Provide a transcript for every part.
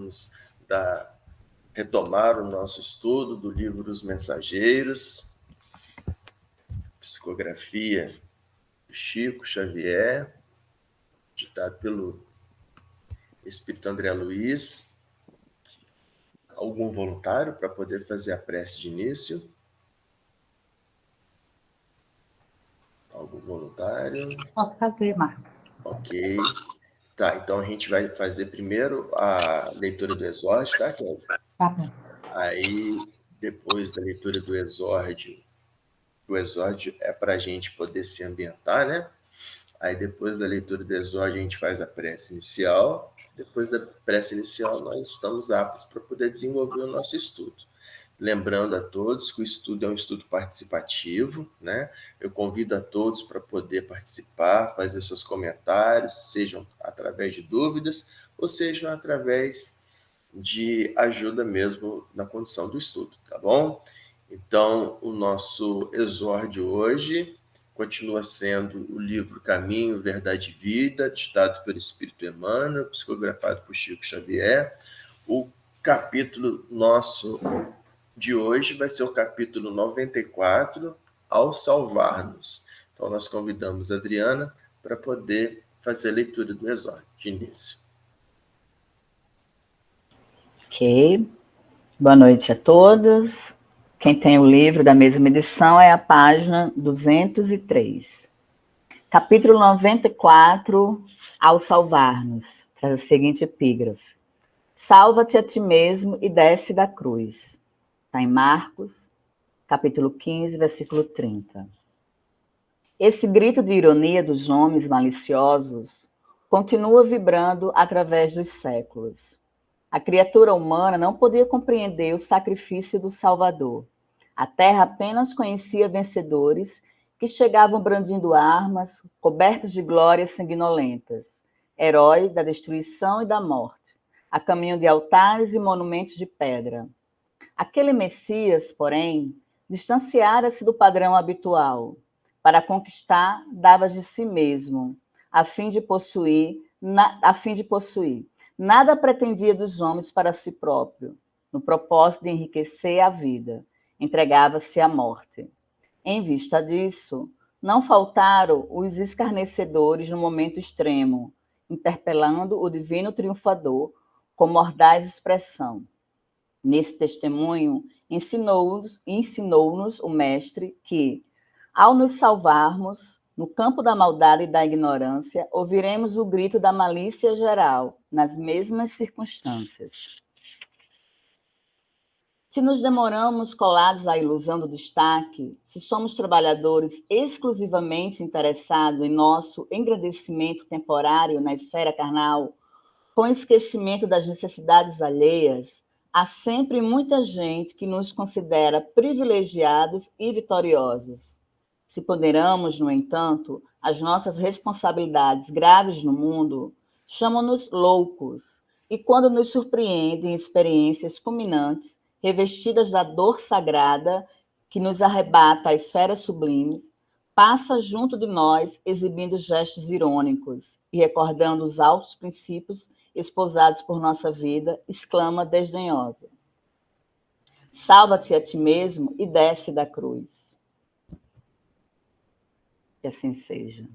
vamos retomar o nosso estudo do livro Os Mensageiros, psicografia de Chico Xavier, ditado pelo Espírito André Luiz. Algum voluntário para poder fazer a prece de início? Algum voluntário? Posso fazer, Marco. Ok. Tá, então a gente vai fazer primeiro a leitura do exórdio, tá, Kelly? Tá bom. Aí, depois da leitura do exórdio, o exórdio é para a gente poder se ambientar, né? Aí, depois da leitura do exórdio, a gente faz a prece inicial. Depois da prece inicial, nós estamos aptos para poder desenvolver o nosso estudo. Lembrando a todos que o estudo é um estudo participativo, né? Eu convido a todos para poder participar, fazer seus comentários, sejam através de dúvidas ou sejam através de ajuda mesmo na condução do estudo, tá bom? Então, o nosso exórdio hoje continua sendo o livro Caminho, Verdade e Vida, ditado pelo Espírito Emmanuel, psicografado por Chico Xavier. O capítulo nosso de hoje vai ser o capítulo 94, Ao Salvar-nos. Então, nós convidamos a Adriana para poder fazer a leitura do exórdio de início. Ok. Boa noite a todos. Quem tem o livro da mesma edição é a página 203. Capítulo 94, Ao Salvar-nos, traz a seguinte epígrafe: Salva-te a ti mesmo e desce da cruz. Está em Marcos, capítulo 15, versículo 30. Esse grito de ironia dos homens maliciosos continua vibrando através dos séculos. A criatura humana não podia compreender o sacrifício do Salvador. A terra apenas conhecia vencedores que chegavam brandindo armas, cobertos de glórias sanguinolentas, herói da destruição e da morte, a caminho de altares e monumentos de pedra. Aquele Messias, porém, distanciara-se do padrão habitual. Para conquistar, dava de si mesmo, a fim de possuir. Nada pretendia dos homens para si próprio, no propósito de enriquecer a vida. Entregava-se à morte. Em vista disso, não faltaram os escarnecedores no momento extremo, interpelando o divino triunfador com mordaz expressão. Nesse testemunho, ensinou-nos o Mestre que, ao nos salvarmos, no campo da maldade e da ignorância, ouviremos o grito da malícia geral, nas mesmas circunstâncias. Se nos demoramos colados à ilusão do destaque, se somos trabalhadores exclusivamente interessados em nosso engrandecimento temporário na esfera carnal, com esquecimento das necessidades alheias, há sempre muita gente que nos considera privilegiados e vitoriosos. Se ponderamos, no entanto, as nossas responsabilidades graves no mundo, chamam-nos loucos, e quando nos surpreendem experiências culminantes, revestidas da dor sagrada que nos arrebata a esferas sublimes, passa junto de nós exibindo gestos irônicos e recordando os altos princípios esposados por nossa vida, exclama desdenhosa: salva-te a ti mesmo e desce da cruz. Que assim seja.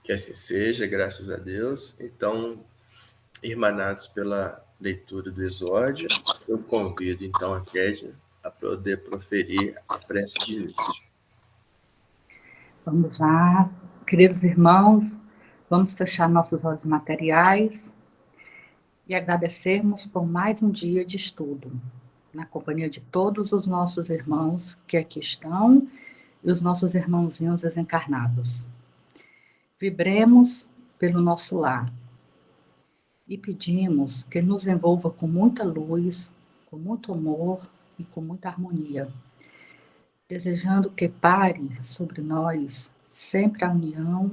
Que assim seja, graças a Deus. Então, irmanados pela leitura do exórdio, eu convido então a Kédia a poder proferir a prece de início. Vamos lá, queridos irmãos, vamos fechar nossos olhos materiais e agradecermos por mais um dia de estudo, na companhia de todos os nossos irmãos que aqui estão e os nossos irmãozinhos desencarnados. Vibremos pelo nosso lar e pedimos que nos envolva com muita luz, com muito amor e com muita harmonia, desejando que pare sobre nós sempre a união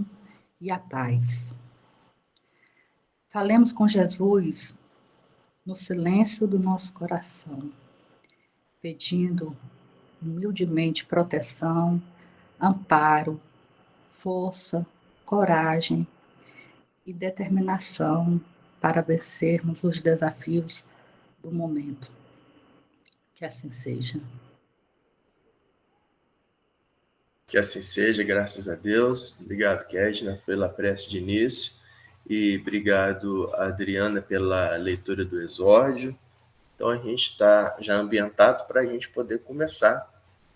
e a paz. Falemos com Jesus no silêncio do nosso coração, pedindo humildemente proteção, amparo, força, coragem e determinação para vencermos os desafios do momento. Que assim seja. Que assim seja, graças a Deus. Obrigado, Kedna, pela prece de início. E obrigado, Adriana, pela leitura do exórdio. Então, a gente está já ambientado para a gente poder começar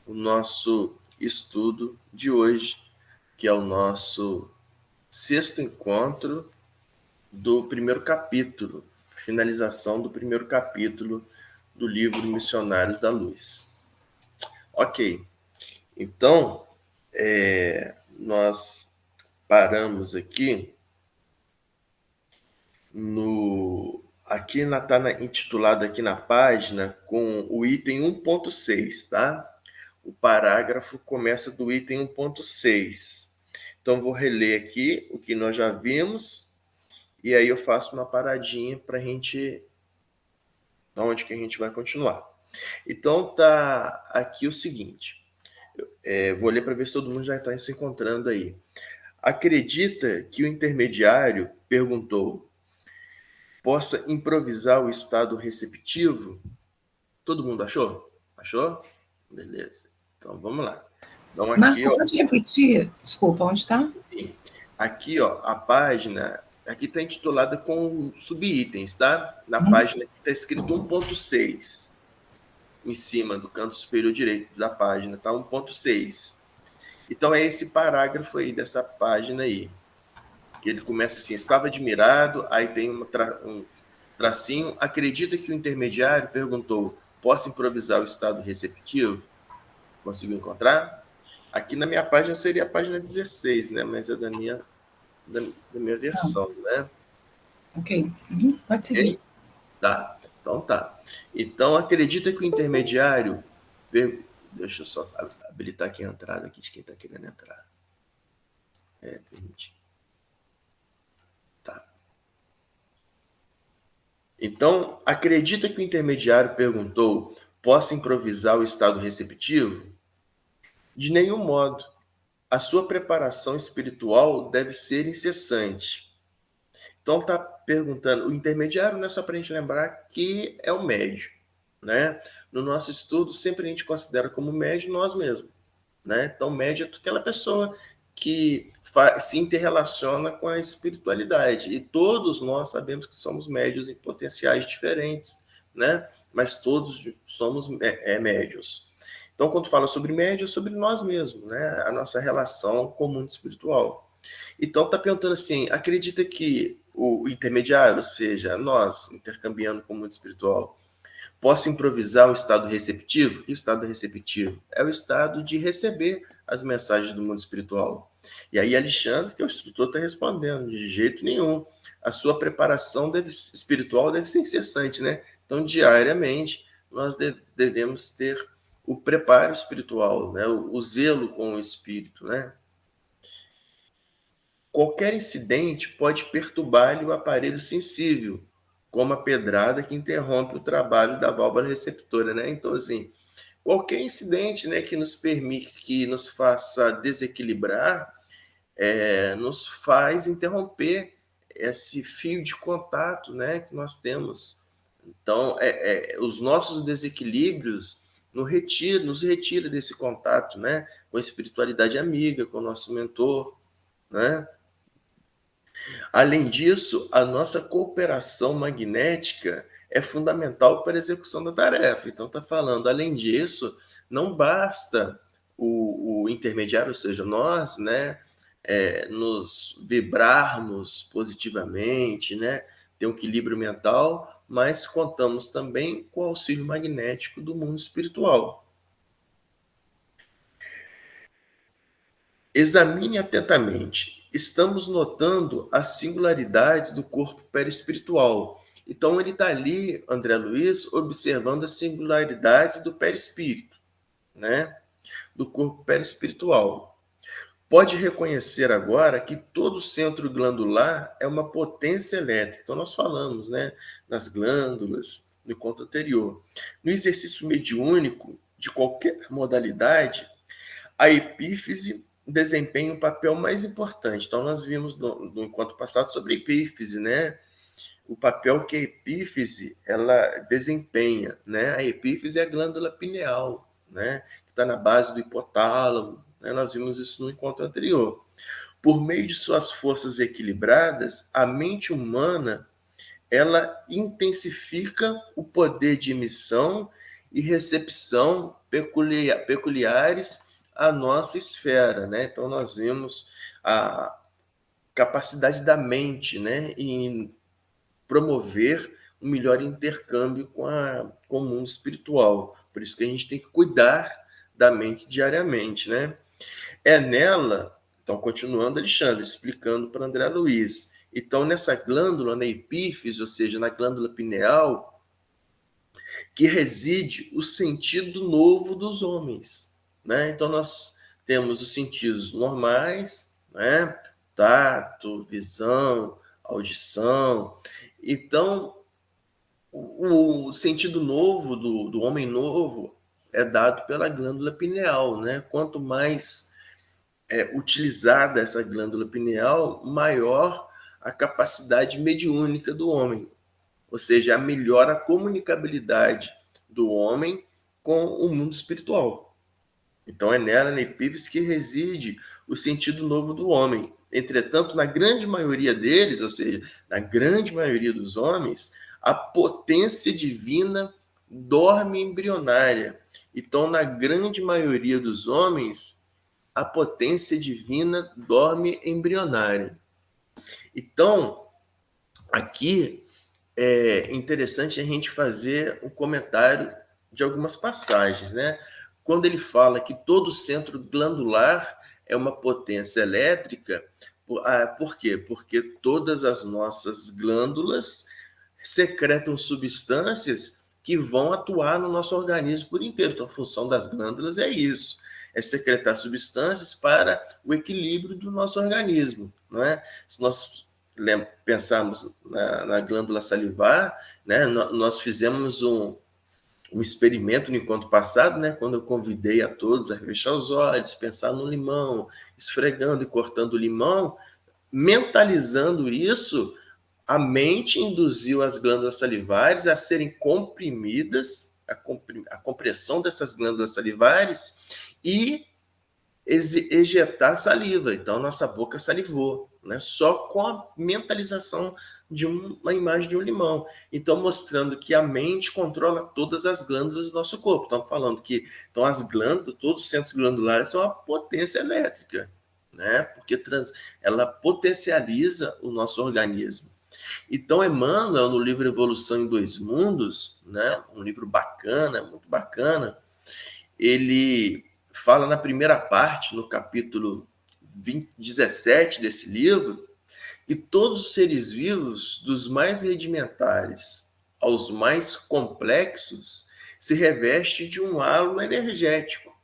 o nosso estudo de hoje, que é o nosso 6º encontro do primeiro capítulo, finalização do primeiro capítulo do livro Missionários da Luz. Ok, então, nós paramos aqui aqui está intitulado aqui na página com o item 1.6, tá? O parágrafo começa do item 1.6. Então, vou reler aqui o que nós já vimos e aí eu faço uma paradinha para a gente... onde que a gente vai continuar. Então, tá aqui o seguinte. Vou ler para ver se todo mundo já está se encontrando aí. Acredita que o intermediário perguntou: possa improvisar o estado receptivo? Todo mundo achou? Achou? Beleza. Então, vamos lá. Então, aqui, Marco, pode repetir? Desculpa, onde está? Aqui, a página... Aqui está intitulada com subitens, tá? Na página está escrito 1.6. Em cima do canto superior direito da página, tá? 1.6. Então, é esse parágrafo aí dessa página aí. Que ele começa assim: estava admirado, aí tem um tracinho. Acredita que o intermediário perguntou: posso improvisar o estado receptivo? Conseguiu encontrar? Aqui na minha página seria a página 16, né? Mas é da minha versão, né? Ok, pode seguir. Okay? Tá, então tá. Então, acredita que o intermediário... Deixa eu só habilitar aqui a entrada aqui de quem está querendo entrar. Permite. Tá. Então, acredita que o intermediário perguntou: possa improvisar o estado receptivo? De nenhum modo. A sua preparação espiritual deve ser incessante. Então, está perguntando, o intermediário não é só para a gente lembrar que é o médio, né? No nosso estudo, sempre a gente considera como médio nós mesmos, né? Então, médio é aquela pessoa que se interrelaciona com a espiritualidade. E todos nós sabemos que somos médios em potenciais diferentes, né? Mas todos somos médios. Então, quando fala sobre médio, é sobre nós mesmos, né? A nossa relação com o mundo espiritual. Então, está perguntando assim: acredita que o intermediário, ou seja, nós, intercambiando com o mundo espiritual, possa improvisar o estado receptivo? Que estado receptivo? É o estado de receber as mensagens do mundo espiritual. E aí, Alexandre, que é o instrutor, está respondendo: de jeito nenhum. A sua preparação espiritual deve ser incessante, né? Então, diariamente, nós devemos ter o preparo espiritual, né? O zelo com o espírito, né? Qualquer incidente pode perturbar-lhe o aparelho sensível, como a pedrada que interrompe o trabalho da válvula receptora, né? Então, assim, qualquer incidente, né, que nos permite, que nos faça desequilibrar, nos faz interromper esse fio de contato, né, que nós temos. Então, os nossos desequilíbrios nos retira desse contato, né, com a espiritualidade amiga, com o nosso mentor, né? Além disso, a nossa cooperação magnética é fundamental para a execução da tarefa. Então, está falando, além disso, não basta o intermediário, ou seja, nós, né, nos vibrarmos positivamente, né, ter um equilíbrio mental, mas contamos também com o auxílio magnético do mundo espiritual. Examine atentamente. Estamos notando as singularidades do corpo perispiritual. Então, ele está ali, André Luiz, observando as singularidades do perispírito, né? Do corpo perispiritual. Pode reconhecer agora que todo centro glandular é uma potência elétrica. Então, nós falamos, né, das glândulas no encontro anterior. No exercício mediúnico de qualquer modalidade, a epífise desempenha um papel mais importante. Então, nós vimos no encontro passado sobre a epífise, né? o papel que a epífise ela desempenha, né? A epífise é a glândula pineal, né? Que está na base do hipotálamo, né? Nós vimos isso no encontro anterior. Por meio de suas forças equilibradas, a mente humana ela intensifica o poder de emissão e recepção peculiares à nossa esfera, né? Então nós vimos a capacidade da mente, né, em promover um melhor intercâmbio com o mundo espiritual. Por isso que a gente tem que cuidar da mente diariamente, né? É nela, então continuando Alexandre, explicando para André Luiz, então nessa glândula, na epífise, ou seja, na glândula pineal, que reside o sentido novo dos homens, né? Então nós temos os sentidos normais, né? Tato, visão, audição. Então o sentido novo do homem novo é dado pela glândula pineal, né? Quanto mais utilizada essa glândula pineal, maior a capacidade mediúnica do homem, ou seja, melhora a comunicabilidade do homem com o mundo espiritual. Então é nela, na epífise, que reside o sentido novo do homem. Entretanto, na grande maioria deles, ou seja, na grande maioria dos homens, a potência divina dorme embrionária. Então, na grande maioria dos homens, a potência divina dorme embrionária. Então, aqui é interessante a gente fazer um comentário de algumas passagens, né? Quando ele fala que todo centro glandular é uma potência elétrica, por quê? Porque todas as nossas glândulas secretam substâncias que vão atuar no nosso organismo por inteiro. Então, a função das glândulas é isso, é secretar substâncias para o equilíbrio do nosso organismo, não é? Se nós pensarmos na glândula salivar, né, nós fizemos um experimento no encontro passado, né, quando eu convidei a todos a fechar os olhos, pensar no limão, esfregando e cortando o limão, mentalizando isso, a mente induziu as glândulas salivares a serem comprimidas, a compressão dessas glândulas salivares e ejetar saliva. Então, nossa boca salivou, né? Só com a mentalização de uma imagem de um limão. Então, mostrando que a mente controla todas as glândulas do nosso corpo. Estamos falando que então, as glândulas, todos os centros glandulares são uma potência elétrica, né? Porque ela potencializa o nosso organismo. Então, Emmanuel, no livro Evolução em Dois Mundos, né? Um livro bacana, muito bacana, ele fala na primeira parte, no capítulo 17 desse livro, que todos os seres vivos, dos mais rudimentares aos mais complexos, se revestem de um halo energético.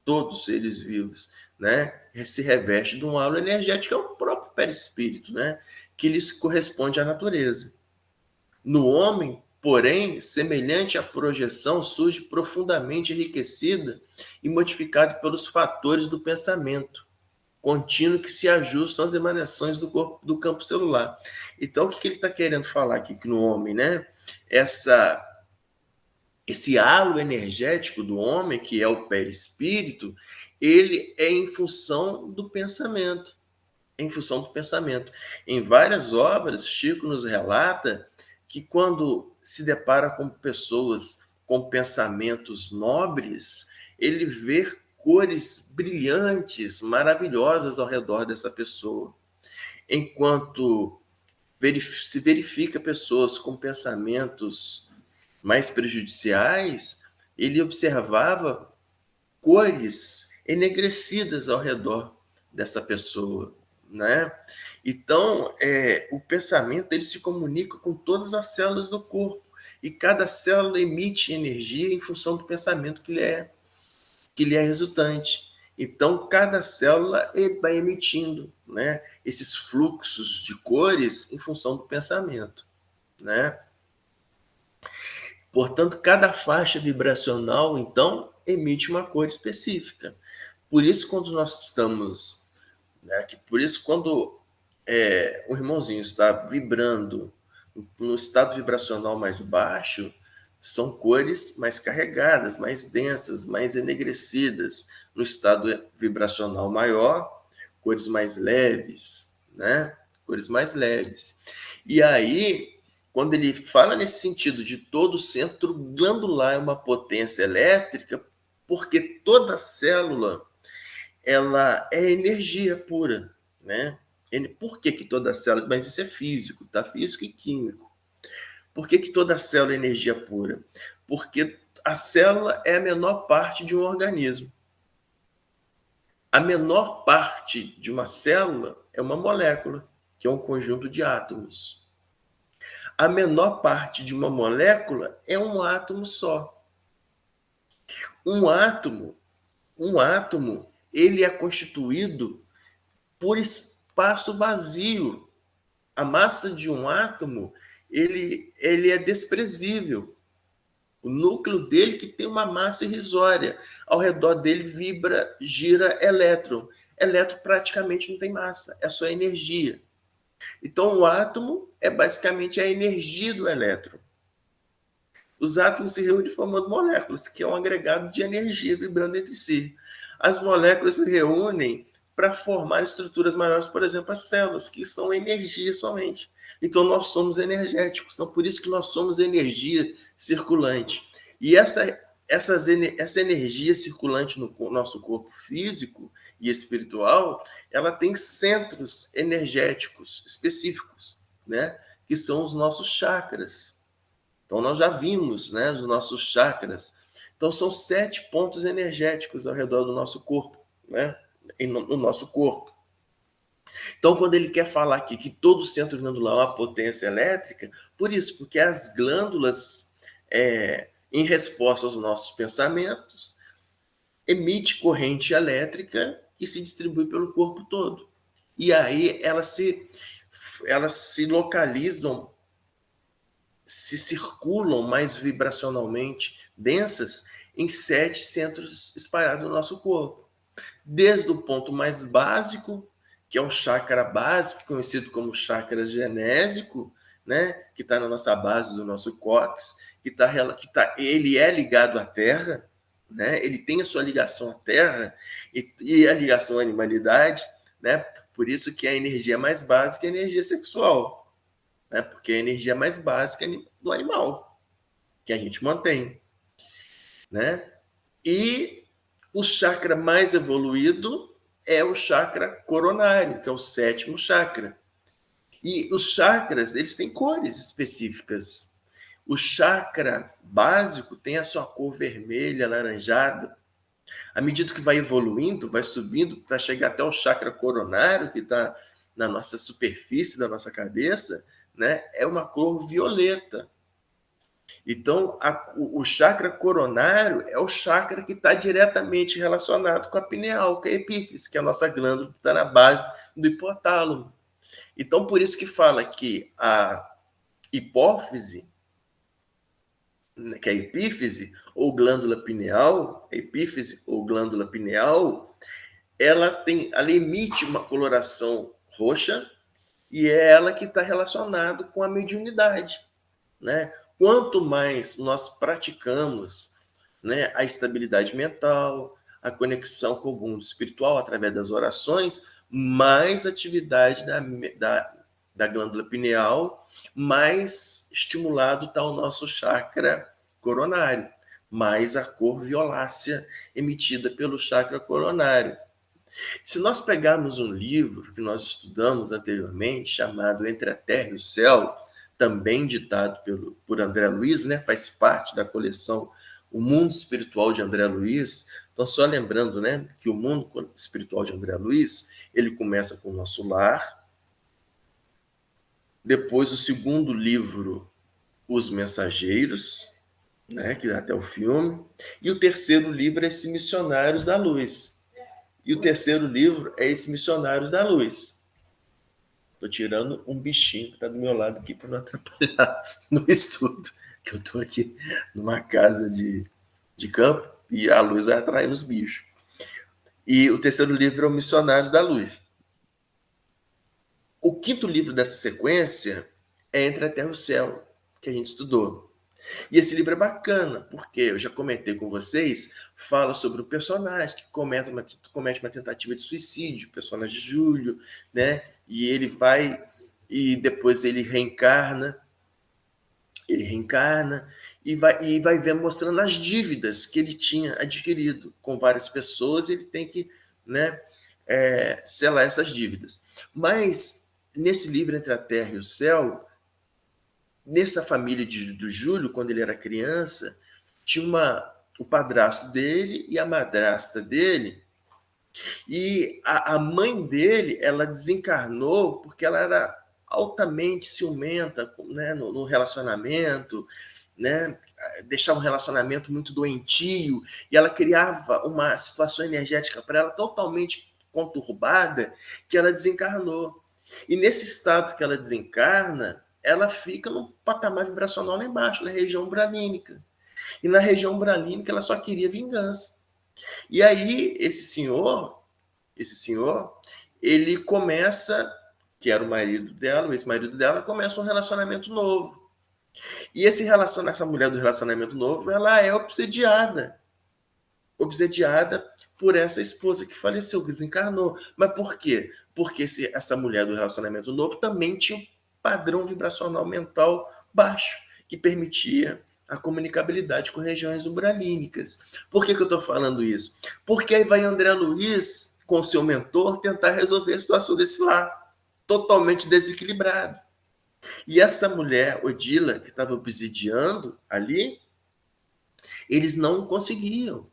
Todos os seres vivos, né, se revestem de um halo energético, que é o próprio perispírito, né, que lhes corresponde à natureza. No homem, porém, semelhante à projeção, surge profundamente enriquecida e modificada pelos fatores do pensamento contínuo que se ajustam às emanações do campo celular. Então, o que ele está querendo falar aqui que no homem, né? Esse halo energético do homem, que é o perispírito, ele é em função do pensamento. Em função do pensamento. Em várias obras, Chico nos relata que quando se depara com pessoas com pensamentos nobres, ele vê cores brilhantes, maravilhosas ao redor dessa pessoa. Enquanto se verifica pessoas com pensamentos mais prejudiciais, ele observava cores enegrecidas ao redor dessa pessoa, né? Então, o pensamento ele se comunica com todas as células do corpo e cada célula emite energia em função do pensamento que lhe é resultante. Então, cada célula vai emitindo, né, esses fluxos de cores em função do pensamento, né? Portanto, cada faixa vibracional, então, emite uma cor específica. Por isso, quando nós estamos... Né, por isso, quando o irmãozinho está vibrando No estado vibracional mais baixo, são cores mais carregadas, mais densas, mais enegrecidas. No estado vibracional maior, cores mais leves, né? Cores mais leves. E aí, quando ele fala nesse sentido de todo centro glandular é uma potência elétrica, porque toda célula ela é energia pura, né? Por que toda célula? Mas isso é físico, tá? Físico e químico. Por que toda célula é energia pura? Porque a célula é a menor parte de um organismo. A menor parte de uma célula é uma molécula, que é um conjunto de átomos. A menor parte de uma molécula é um átomo só. Um átomo, ele é constituído por espaço vazio. A massa de um átomo, ele é desprezível. O núcleo dele que tem uma massa irrisória. Ao redor dele gira elétron. Elétron praticamente não tem massa, é só energia. Então, o átomo é basicamente a energia do elétron. Os átomos se reúnem formando moléculas, que é um agregado de energia vibrando entre si. As moléculas se reúnem para formar estruturas maiores, por exemplo, as células, que são energia somente. Então, nós somos energéticos. Então, por isso que nós somos energia circulante. E essa energia circulante no nosso corpo físico e espiritual, ela tem centros energéticos específicos, né? Que são os nossos chakras. Então, nós já vimos, né, os nossos chakras. Então, são 7 pontos energéticos ao redor do nosso corpo, né? No nosso corpo. Então, quando ele quer falar aqui que todo centro glandular é uma potência elétrica, por isso, porque as glândulas, em resposta aos nossos pensamentos, emite corrente elétrica que se distribui pelo corpo todo. E aí elas se localizam, se circulam mais vibracionalmente densas em 7 centros espalhados no nosso corpo. Desde o ponto mais básico, que é o chakra básico, conhecido como chakra genésico, né, que está na nossa base do nosso cóccix, ele é ligado à Terra, né, ele tem a sua ligação à Terra e a ligação à animalidade, né, por isso que a energia mais básica é a energia sexual, né, porque é a energia mais básica do animal que a gente mantém, né, e o chakra mais evoluído é o chakra coronário, que é o 7º chakra. E os chakras, eles têm cores específicas. O chakra básico tem a sua cor vermelha, alaranjada. À medida que vai evoluindo, vai subindo para chegar até o chakra coronário, que está na nossa superfície da nossa cabeça, né? É uma cor violeta. Então, o chakra coronário é o chakra que está diretamente relacionado com a pineal, com a epífise, que é a nossa glândula que está na base do hipotálamo. Então, por isso que fala que a hipófise, que é a epífise, ou glândula pineal, a epífise ou glândula pineal, ela emite uma coloração roxa e é ela que está relacionada com a mediunidade, né? Quanto mais nós praticamos, né, a estabilidade mental, a conexão com o mundo espiritual através das orações, mais atividade da glândula pineal, mais estimulado está o nosso chakra coronário, mais a cor violácea emitida pelo chakra coronário. Se nós pegarmos um livro que nós estudamos anteriormente, chamado Entre a Terra e o Céu, também ditado por André Luiz, né? Faz parte da coleção O Mundo Espiritual de André Luiz. Então, só lembrando, né, que o mundo espiritual de André Luiz, ele começa com o nosso lar. Depois, o segundo livro, Os Mensageiros, né, que dá até o filme. E o terceiro livro é esse Missionários da Luz. E o terceiro livro é esse Missionários da Luz. Estou tirando um bichinho que está do meu lado aqui para não atrapalhar no estudo, que eu estou aqui numa casa de campo e a luz vai atraindo os bichos. E o terceiro livro é o Missionários da Luz. O quinto livro dessa sequência é Entre a Terra e o Céu, que a gente estudou. E esse livro é bacana, porque eu já comentei com vocês, fala sobre um personagem que comete uma tentativa de suicídio, o personagem Júlio, né? E ele vai, e depois ele reencarna e vai ver mostrando as dívidas que ele tinha adquirido com várias pessoas, e ele tem que, né, selar essas dívidas. Mas nesse livro Entre a Terra e o Céu, nessa família do Júlio, quando ele era criança, tinha o padrasto dele e a madrasta dele, e a mãe dele, ela desencarnou porque ela era altamente ciumenta, né, no relacionamento, né, deixava um relacionamento muito doentio, e ela criava uma situação energética para ela totalmente conturbada, que ela desencarnou. E nesse estado que ela desencarna, ela fica num patamar vibracional lá embaixo, na região umbralínica. E na região umbralínica ela só queria vingança. E aí esse senhor, ele começa, que era o marido dela, o ex-marido dela, começa um relacionamento novo. E essa mulher do relacionamento novo, ela é obsediada por essa esposa que faleceu, que desencarnou. Mas por quê? Porque essa mulher do relacionamento novo também tinha um padrão vibracional mental baixo, que permitia a comunicabilidade com regiões umbralínicas. Por que eu estou falando isso? Porque aí vai André Luiz, com seu mentor, tentar resolver a situação desse lar, totalmente desequilibrado. E essa mulher, Odila, que estava obsidiando ali, eles não conseguiam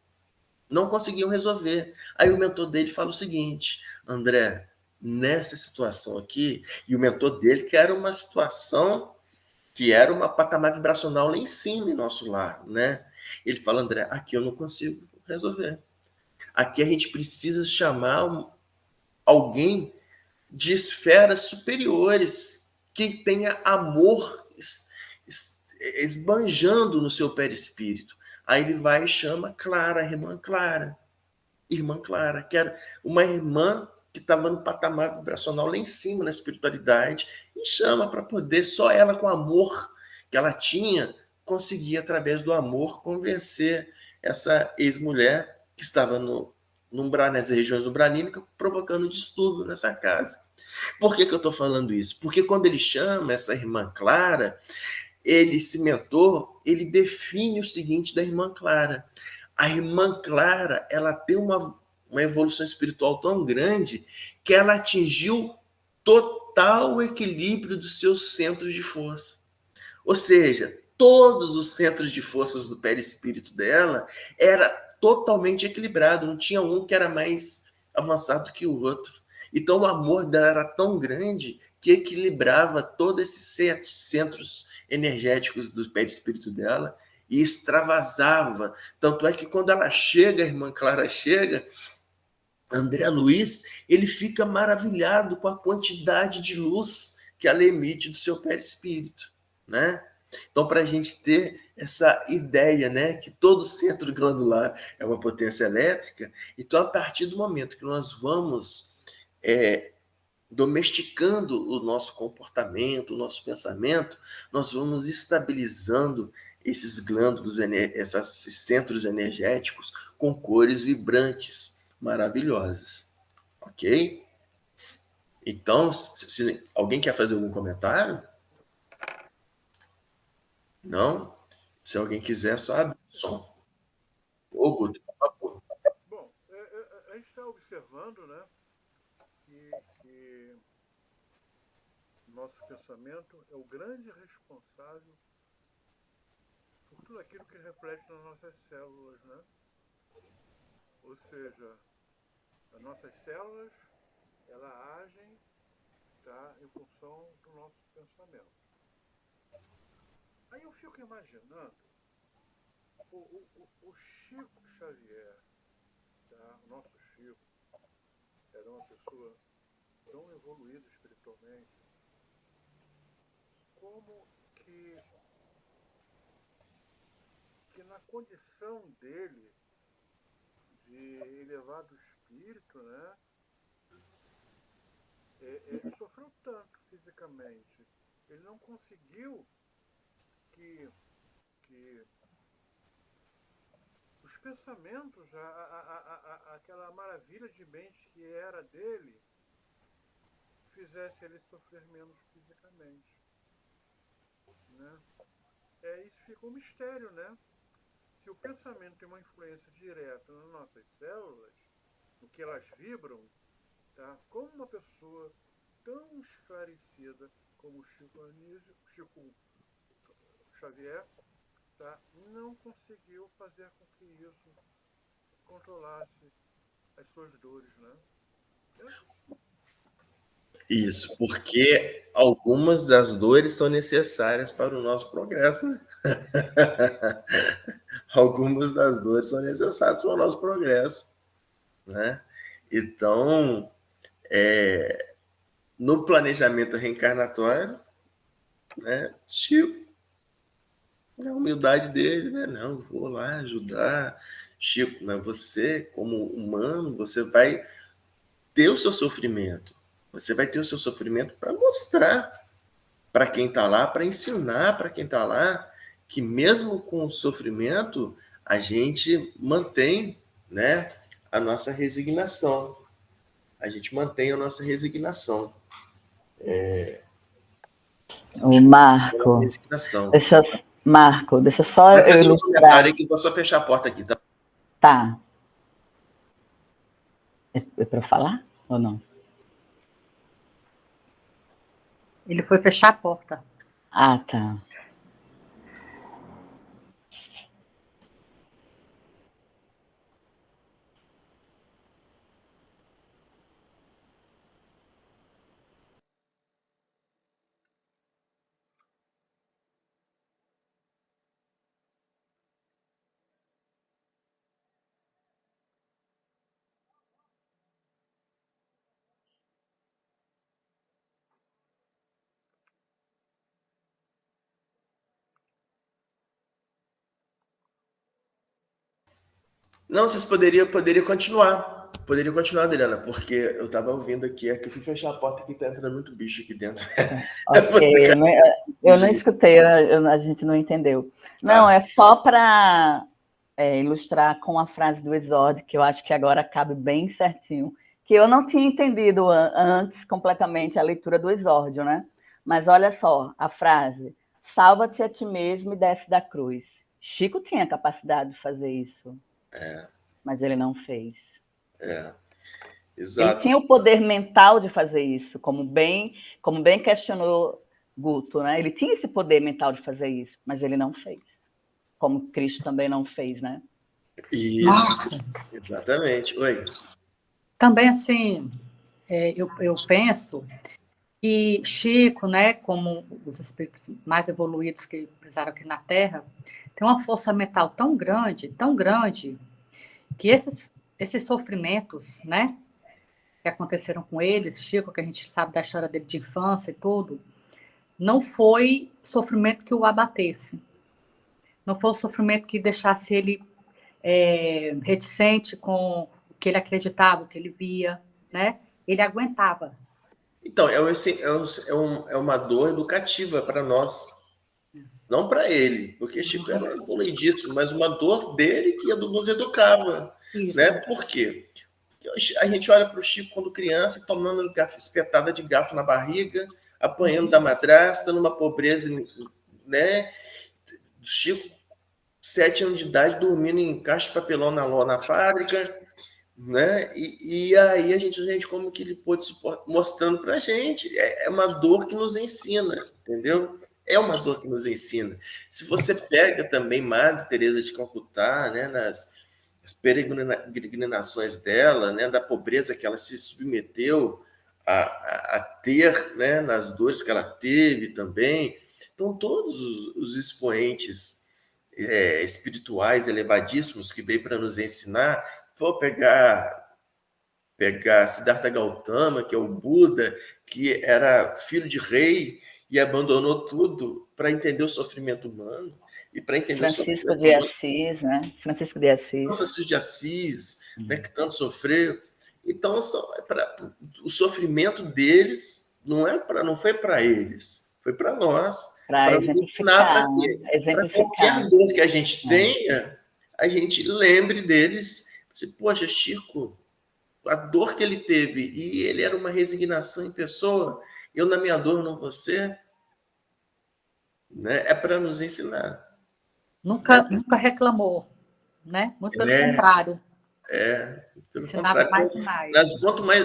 resolver. Aí o mentor dele fala o seguinte: André, nessa situação aqui, e o mentor dele, que era uma situação que era uma patamar vibracional lá em cima em nosso lar, né? Ele fala: André, aqui eu não consigo resolver. Aqui a gente precisa chamar alguém de esferas superiores que tenha amor esbanjando no seu perispírito. Aí ele vai e chama Clara, a irmã Clara, que era uma irmã que estava no patamar vibracional lá em cima na espiritualidade, e chama para poder, só ela com o amor que ela tinha, conseguir, através do amor, convencer essa ex-mulher que estava nas regiões umbranínicas, provocando distúrbio nessa casa. Por que eu estou falando isso? Porque quando ele chama essa irmã Clara, esse mentor, ele define o seguinte da irmã Clara: a irmã Clara, ela tem uma evolução espiritual tão grande que ela atingiu total equilíbrio dos seus centros de força. Ou seja, todos os centros de forças do perispírito dela era totalmente equilibrado, não tinha um que era mais avançado que o outro. Então o amor dela era tão grande que equilibrava todos esses centros energéticos do perispírito dela e extravasava. Tanto é que quando ela chega, a irmã Clara chega, André Luiz, ele fica maravilhado com a quantidade de luz que ela emite do seu perispírito, né? Então, para a gente ter essa ideia, né, que todo centro glandular é uma potência elétrica, então, a partir do momento que nós vamos domesticando o nosso comportamento, o nosso pensamento, nós vamos estabilizando esses glândulos, esses centros energéticos com cores vibrantes, maravilhosas. Ok? Então, se alguém quer fazer algum comentário? Não? Se alguém quiser, só abre o som. Ô, Guto, por favor. Bom, a gente está observando, né, que nosso pensamento é o grande responsável por tudo aquilo que reflete nas nossas células, né? Ou seja, as nossas células, elas agem, tá, em função do nosso pensamento. Aí eu fico imaginando o Chico Xavier, tá? O nosso Chico era uma pessoa tão evoluída espiritualmente, como que na condição dele de elevado espírito, né, sofreu tanto fisicamente. ele não conseguiu que os pensamentos, aquela maravilha de mente que era dele, fizesse ele sofrer menos fisicamente, né? Isso fica um mistério, né? Se o pensamento tem uma influência direta nas nossas células, no que elas vibram, tá? Como uma pessoa tão esclarecida como o Chico Xavier, tá? Não conseguiu fazer com que isso controlasse as suas dores, né? Isso, porque algumas das dores são necessárias para o nosso progresso, né? Algumas das dores são necessárias para o nosso progresso, né? Então, no planejamento reencarnatório, né, Chico, na humildade dele, né? Não, vou lá ajudar. Chico, mas você, como humano, você vai ter o seu sofrimento. Você vai ter o seu sofrimento para mostrar para quem está lá, para ensinar para quem está lá, que mesmo com o sofrimento, a gente mantém, né, a nossa resignação. A gente mantém a nossa resignação. O Marco, resignação. deixa só Vai fazer eu um comentário aqui, vou só fechar a porta aqui, tá? Tá. É para falar ou não? Ele foi fechar a porta. Ah, tá. Não, vocês poderiam continuar. Poderia continuar, Adriana, porque eu estava ouvindo aqui, é que eu fui fechar a porta que está entrando muito bicho aqui dentro. Ok, eu não escutei, a gente não entendeu. Não, é só para ilustrar com a frase do Exórdio, que eu acho que agora cabe bem certinho, que eu não tinha entendido antes completamente a leitura do Exórdio, né? Mas olha só, a frase, salva-te a ti mesmo e desce da cruz. Chico tinha capacidade de fazer isso, mas ele não fez. Exato. Ele tinha o poder mental de fazer isso, como bem questionou Guto, né? Ele tinha esse poder mental de fazer isso, mas ele não fez. Como Cristo também não fez, né? Isso, Nossa. Exatamente. Oi. Também, assim, eu penso que Chico, né, como os espíritos mais evoluídos que pisaram aqui na Terra, tem uma força mental tão grande, que esses sofrimentos, né, que aconteceram com eles, Chico, que a gente sabe da história dele de infância e tudo, não foi sofrimento que o abatesse. Não foi o sofrimento que deixasse ele reticente com o que ele acreditava, o que ele via, né? Ele aguentava. Então, é uma dor educativa para nós, não para ele, porque Chico era evoluidíssimo, mas uma dor dele que nos educava. Isso. Né? Por quê? A gente olha para o Chico quando criança, tomando espetada de garfo na barriga, apanhando da madrasta, numa pobreza, né? Chico, 7 anos de idade, dormindo em caixa de papelão na fábrica, né? E aí a gente como que ele pôde mostrando para a gente. É uma dor que nos ensina, entendeu? É uma dor que nos ensina. Se você pega também Madre Teresa de Calcutá, né, nas peregrinações dela, né, da pobreza que ela se submeteu a ter, né, nas dores que ela teve também. Então, todos os expoentes espirituais elevadíssimos que veio para nos ensinar, vou pegar Siddhartha Gautama, que é o Buda, que era filho de rei e abandonou tudo para entender o sofrimento humano e para entender Francisco de Assis, né? Francisco de Assis, né, que tanto sofreu. Então, o sofrimento deles não foi para eles, Foi para nós, Para para nos ensinar exemplificar, para quê? Para exemplificar. qualquer dor que a gente tenha, a gente lembre deles. Poxa, Chico, a dor que ele teve, e ele era uma resignação em pessoa, eu na minha dor não vou ser, né? É para nos ensinar. Nunca reclamou, né? Muito pelo contrário. Pelo Ensinava contrário. mais. Quanto mais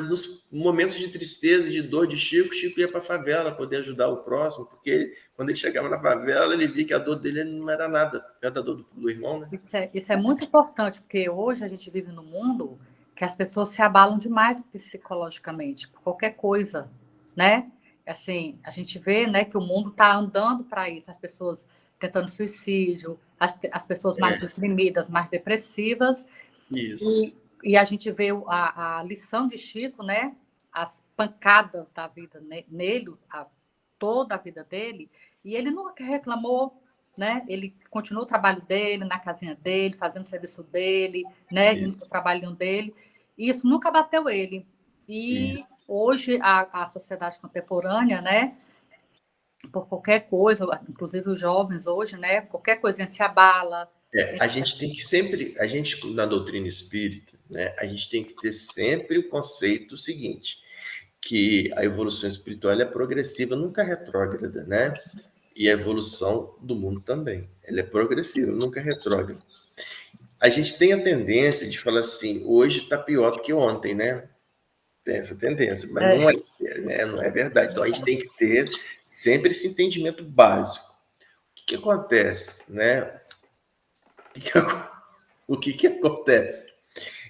nos momentos de tristeza, de dor de Chico ia para a favela poder ajudar o próximo, porque quando ele chegava na favela, ele via que a dor dele não era nada, era a dor do irmão, né? Isso é muito importante, porque hoje a gente vive num mundo que as pessoas se abalam demais psicologicamente, por qualquer coisa, né? Assim, a gente vê, né, que o mundo está andando para isso, as pessoas tentando suicídio, as pessoas mais deprimidas, mais depressivas. Isso. E a gente vê a lição de Chico, né? As pancadas da vida nele, toda a vida dele, e ele nunca reclamou, né? Ele continuou o trabalho dele, na casinha dele, fazendo o serviço dele, né? Indo para o trabalhinho dele, e isso nunca bateu ele. E hoje a sociedade contemporânea, né? Por qualquer coisa, inclusive os jovens hoje, né? Qualquer coisinha se abala. A gente tem que sempre, na doutrina espírita, né, a gente tem que ter sempre o conceito seguinte, que a evolução espiritual é progressiva, nunca retrógrada, né? E a evolução do mundo também, ela é progressiva, nunca retrógrada. A gente tem a tendência de falar assim, hoje está pior do que ontem, né? Tem essa tendência, mas não é, né? Não é verdade. Então a gente tem que ter sempre esse entendimento básico. O que acontece, né? O que acontece?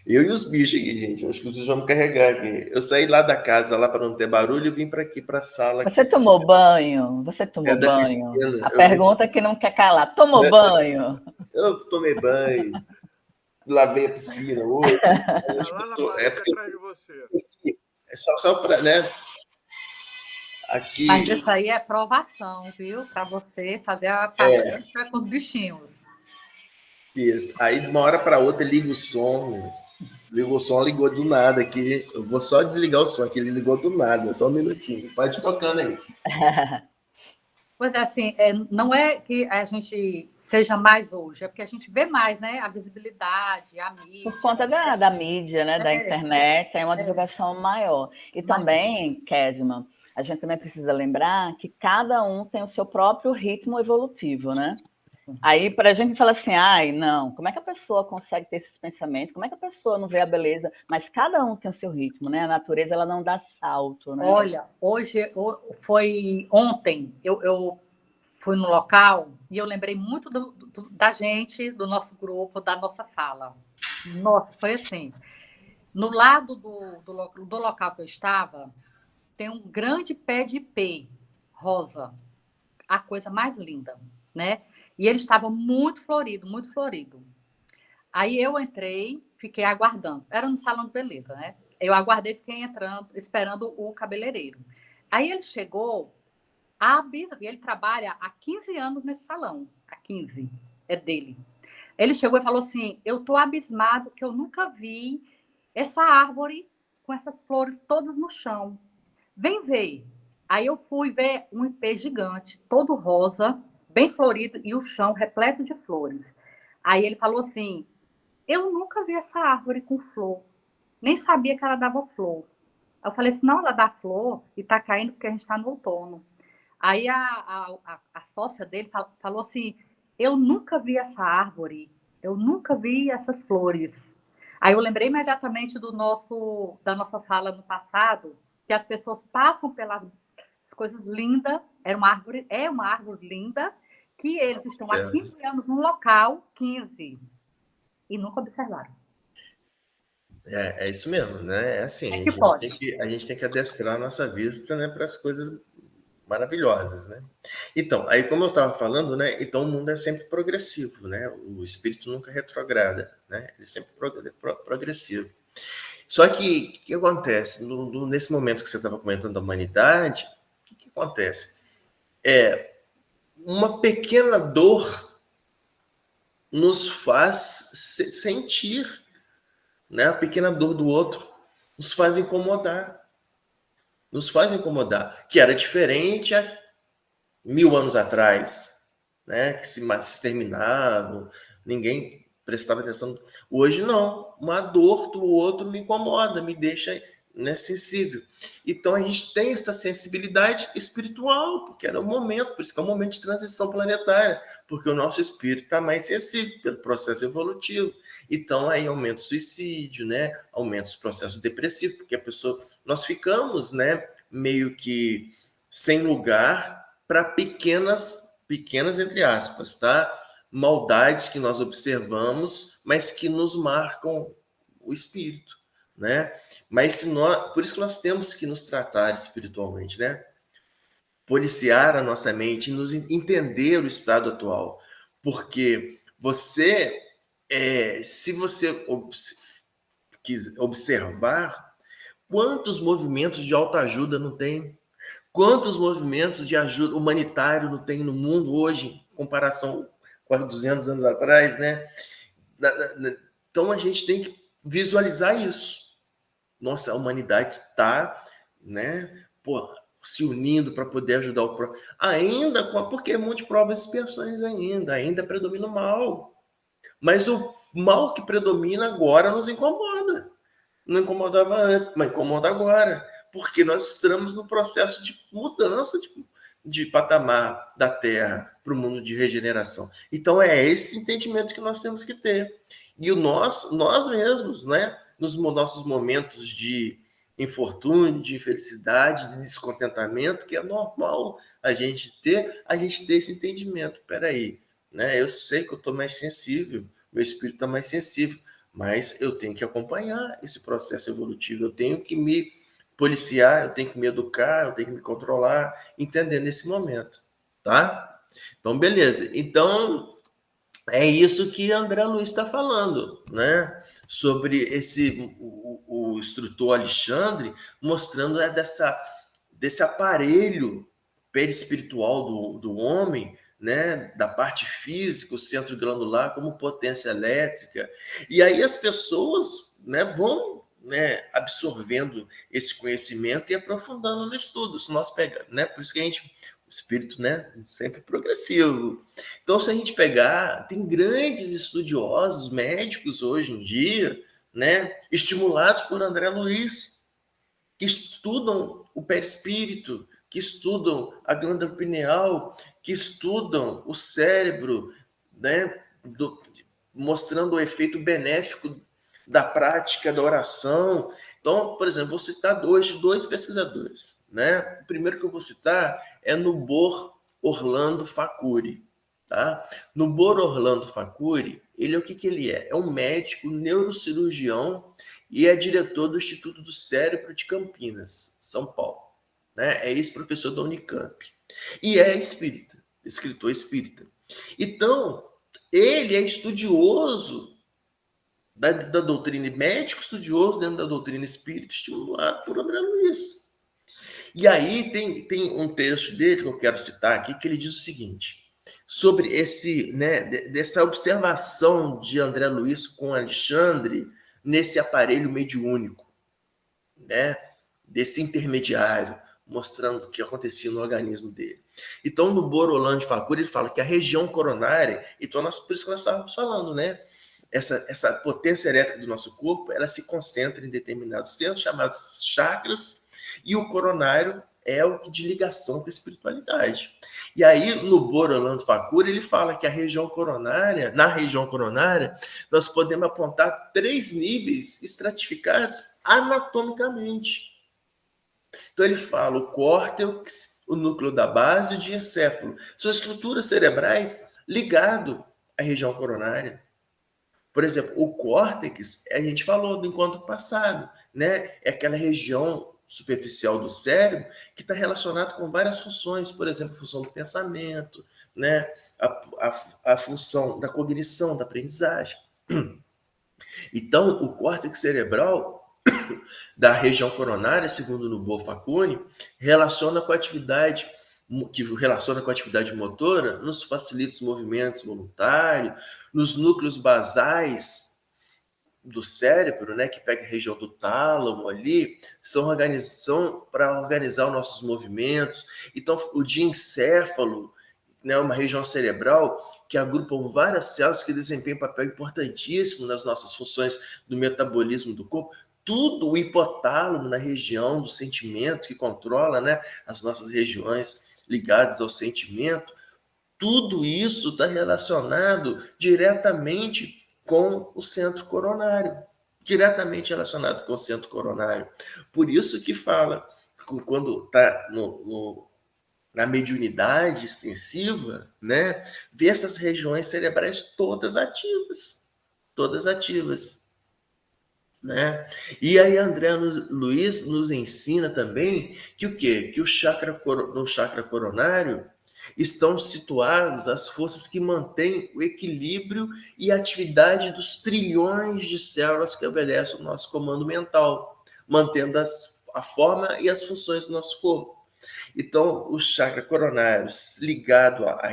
Eu e os bichos aqui, gente. Acho que vocês vão me carregar aqui. Eu saí lá da casa, lá para não ter barulho, e vim para aqui, para a sala. Você tomou banho? Você tomou banho? Piscina. A pergunta que não quer calar. Tomou banho? Eu tomei banho, lavei a piscina hoje. Está lá na parede atrás de você. É só para, né? Aqui. Mas isso aí é provação, viu? Para você fazer a paciência com os bichinhos. Isso. Aí, de uma hora para outra, liga o som. Ligou do nada aqui. Eu vou só desligar o som aqui. Ele ligou do nada. Só um minutinho. Pode ir tocando aí. Pois é, assim, não é que a gente seja mais hoje, é porque a gente vê mais, né? A visibilidade, a mídia. Por conta da mídia, né? Da internet, tem uma divulgação maior. E também, Kedma, a gente também precisa lembrar que cada um tem o seu próprio ritmo evolutivo, né? Aí, para a gente falar assim, ai, não, como é que a pessoa consegue ter esses pensamentos? Como é que a pessoa não vê a beleza? Mas cada um tem o seu ritmo, né? A natureza, ela não dá salto, né? Olha, foi ontem, eu fui no local e eu lembrei muito da gente, do nosso grupo, da nossa fala. Nossa, foi assim. No lado do local que eu estava, tem um grande pé de ipê rosa, a coisa mais linda, né? E ele estava muito florido, muito florido. Aí eu entrei, fiquei aguardando. Era no salão de beleza, né? Eu aguardei, fiquei esperando o cabeleireiro. Aí ele chegou, e ele trabalha há 15 anos nesse salão. Há 15, é dele. Ele chegou e falou assim, eu estou abismado que eu nunca vi essa árvore com essas flores todas no chão. Vem ver. Aí eu fui ver um ipê gigante, todo rosa, bem florido, e o chão repleto de flores. Aí ele falou assim, eu nunca vi essa árvore com flor, nem sabia que ela dava flor. Eu falei assim, não, ela dá flor e está caindo porque a gente está no outono. Aí a sócia dele falou assim, eu nunca vi essa árvore, eu nunca vi essas flores. Aí eu lembrei imediatamente da nossa fala no passado, que as pessoas passam pelas coisas lindas, é uma árvore linda, que eles estão há 15 anos num local, 15, e nunca observaram. É isso mesmo, né? É assim, a gente tem que adestrar a nossa vista, né, para as coisas maravilhosas, né? Então, aí como eu estava falando, né? Então o mundo é sempre progressivo, né? O espírito nunca retrograda, né? Ele é sempre progressivo. Só que o que acontece nesse momento que você estava comentando da humanidade? O que acontece? Uma pequena dor nos faz sentir, né? A pequena dor do outro nos faz incomodar. nos faz incomodar, que era diferente há 1000 anos atrás, né? Que se exterminavam, ninguém prestava atenção. Hoje não, uma dor do outro me incomoda, me deixa, né, sensível. Então a gente tem essa sensibilidade espiritual, porque era um momento, por isso que é um momento de transição planetária, porque o nosso espírito está mais sensível pelo processo evolutivo. Então aí aumenta o suicídio, né? Aumenta os processos depressivos, porque a pessoa, nós ficamos, né, meio que sem lugar para pequenas entre aspas, tá? Maldades que nós observamos, mas que nos marcam o espírito, né? Mas se nós, por isso que nós temos que nos tratar espiritualmente, né? Policiar a nossa mente, nos entender o estado atual, porque você, se você observar, quantos movimentos de autoajuda não tem? Quantos movimentos de ajuda humanitário não tem no mundo hoje, em comparação com há 200 anos atrás, né? Então a gente tem que visualizar isso. Nossa, a humanidade está, né, se unindo para poder ajudar o próximo. Ainda, porque é um monte de provas e expiações ainda predomina o mal. Mas o mal que predomina agora nos incomoda. Não incomodava antes, mas incomoda agora. Porque nós estamos no processo de mudança de patamar da Terra para o mundo de regeneração. Então, é esse entendimento que nós temos que ter. E nós mesmos, né, nos nossos momentos de infortúnio, de infelicidade, de descontentamento, que é normal a gente ter esse entendimento. Peraí, né, eu sei que eu estou mais sensível, meu espírito está mais sensível, mas eu tenho que acompanhar esse processo evolutivo, eu tenho que me policiar, eu tenho que me educar, eu tenho que me controlar, entender nesse momento, tá? Então, beleza. Então, é isso que André Luiz está falando, né? Sobre o instrutor Alexandre, mostrando desse aparelho perispiritual do homem, né? Da parte física, o centro glandular, como potência elétrica. E aí as pessoas, né, vão, né, absorvendo esse conhecimento e aprofundando no estudo. Se nós pegamos, né? Por isso que o espírito, né, sempre progressivo. Então, se a gente pegar, tem grandes estudiosos médicos hoje em dia, né, estimulados por André Luiz, que estudam o perispírito, que estudam a glândula pineal, que estudam o cérebro, né, mostrando o efeito benéfico da prática da oração. Então, por exemplo, vou citar dois pesquisadores, né? O primeiro que eu vou citar é Nubor Orlando Facuri, tá? Nubor Orlando Facuri, ele é o que ele é? É um médico neurocirurgião e é diretor do Instituto do Cérebro de Campinas, São Paulo, né? É ex-professor da Unicamp e é espírita, escritor espírita. Então, ele é estudioso da doutrina, médico estudioso dentro da doutrina espírita, estimulado por André Luiz. E aí tem um texto dele que eu quero citar aqui, que ele diz o seguinte, sobre dessa observação de André Luiz com Alexandre nesse aparelho mediúnico, né, desse intermediário, mostrando o que acontecia no organismo dele. Então, no Borolando de Facuri, ele fala que a região coronária, então por isso que nós estávamos falando, né, essa potência elétrica do nosso corpo, ela se concentra em determinados centros chamados chakras, e o coronário é o de ligação com a espiritualidade. E aí, no Borolando Facuri, ele fala que na região coronária, nós podemos apontar 3 níveis estratificados anatomicamente. Então, ele fala o córtex, o núcleo da base e o diencéfalo. São estruturas cerebrais ligadas à região coronária. Por exemplo, o córtex, a gente falou do encontro passado, né? É aquela região superficial do cérebro que está relacionado com várias funções, por exemplo, a função do pensamento, né? A função da cognição, da aprendizagem. Então, o córtex cerebral da região coronária, segundo o Nubor Facuni, relaciona com a atividade motora, nos facilita os movimentos voluntários, nos núcleos basais do cérebro, né, que pega a região do tálamo ali, são para organizar os nossos movimentos. Então, o diencéfalo, né, uma região cerebral que agrupam várias células que desempenham um papel importantíssimo nas nossas funções do metabolismo do corpo. Tudo o hipotálamo na região do sentimento, que controla, né, as nossas regiões ligadas ao sentimento. Tudo isso está relacionado diretamente com o centro coronário. Diretamente relacionado com o centro coronário. Por isso que fala, quando está na mediunidade extensiva, né, ver essas regiões cerebrais todas ativas. Todas ativas. Né? E aí André Luiz nos ensina também que o quê? Que no chakra coronário estão situados as forças que mantêm o equilíbrio e a atividade dos trilhões de células que obedecem ao nosso comando mental, mantendo a forma e as funções do nosso corpo. Então, o chakra coronário ligado a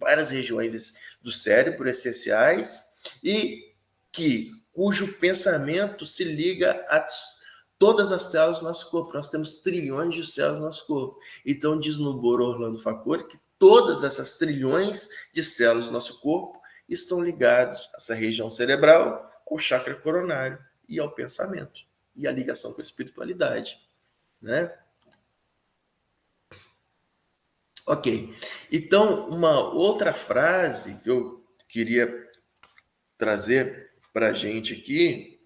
várias regiões do cérebro essenciais e cujo pensamento se liga a todas as células do nosso corpo. Nós temos trilhões de células no nosso corpo. Então, diz no Boro Orlando Facori que todas essas trilhões de células do nosso corpo estão ligadas a essa região cerebral, ao chakra coronário e ao pensamento, e a ligação com a espiritualidade, né? Ok. Então, uma outra frase que eu queria trazer para a gente aqui,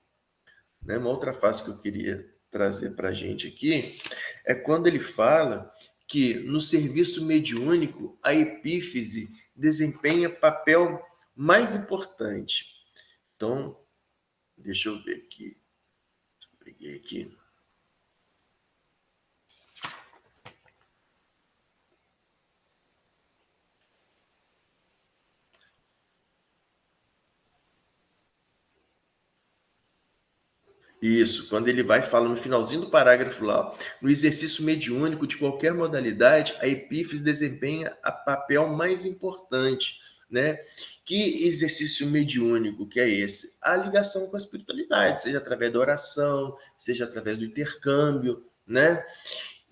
né? Uma outra frase que eu queria trazer para a gente aqui é quando ele fala que no serviço mediúnico a epífise desempenha papel mais importante. Então, deixa eu ver aqui. Peguei aqui. Isso, quando ele vai falar no finalzinho do parágrafo lá, no exercício mediúnico de qualquer modalidade, a epífise desempenha o papel mais importante, né? Que exercício mediúnico que é esse? A ligação com a espiritualidade, seja através da oração, seja através do intercâmbio, né?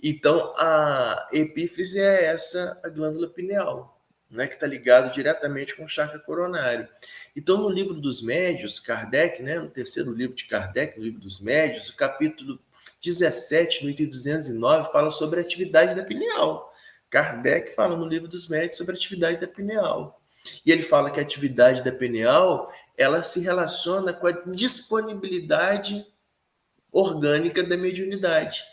Então, a epífise é a glândula pineal, né, que está ligado diretamente com o chakra coronário. Então, no livro dos médios, Kardec, né, no terceiro livro de Kardec, no livro dos médios, o capítulo 17, no item 209, fala sobre a atividade da pineal. Kardec fala no livro dos médios sobre a atividade da pineal. E ele fala que a atividade da pineal, ela se relaciona com a disponibilidade orgânica da mediunidade.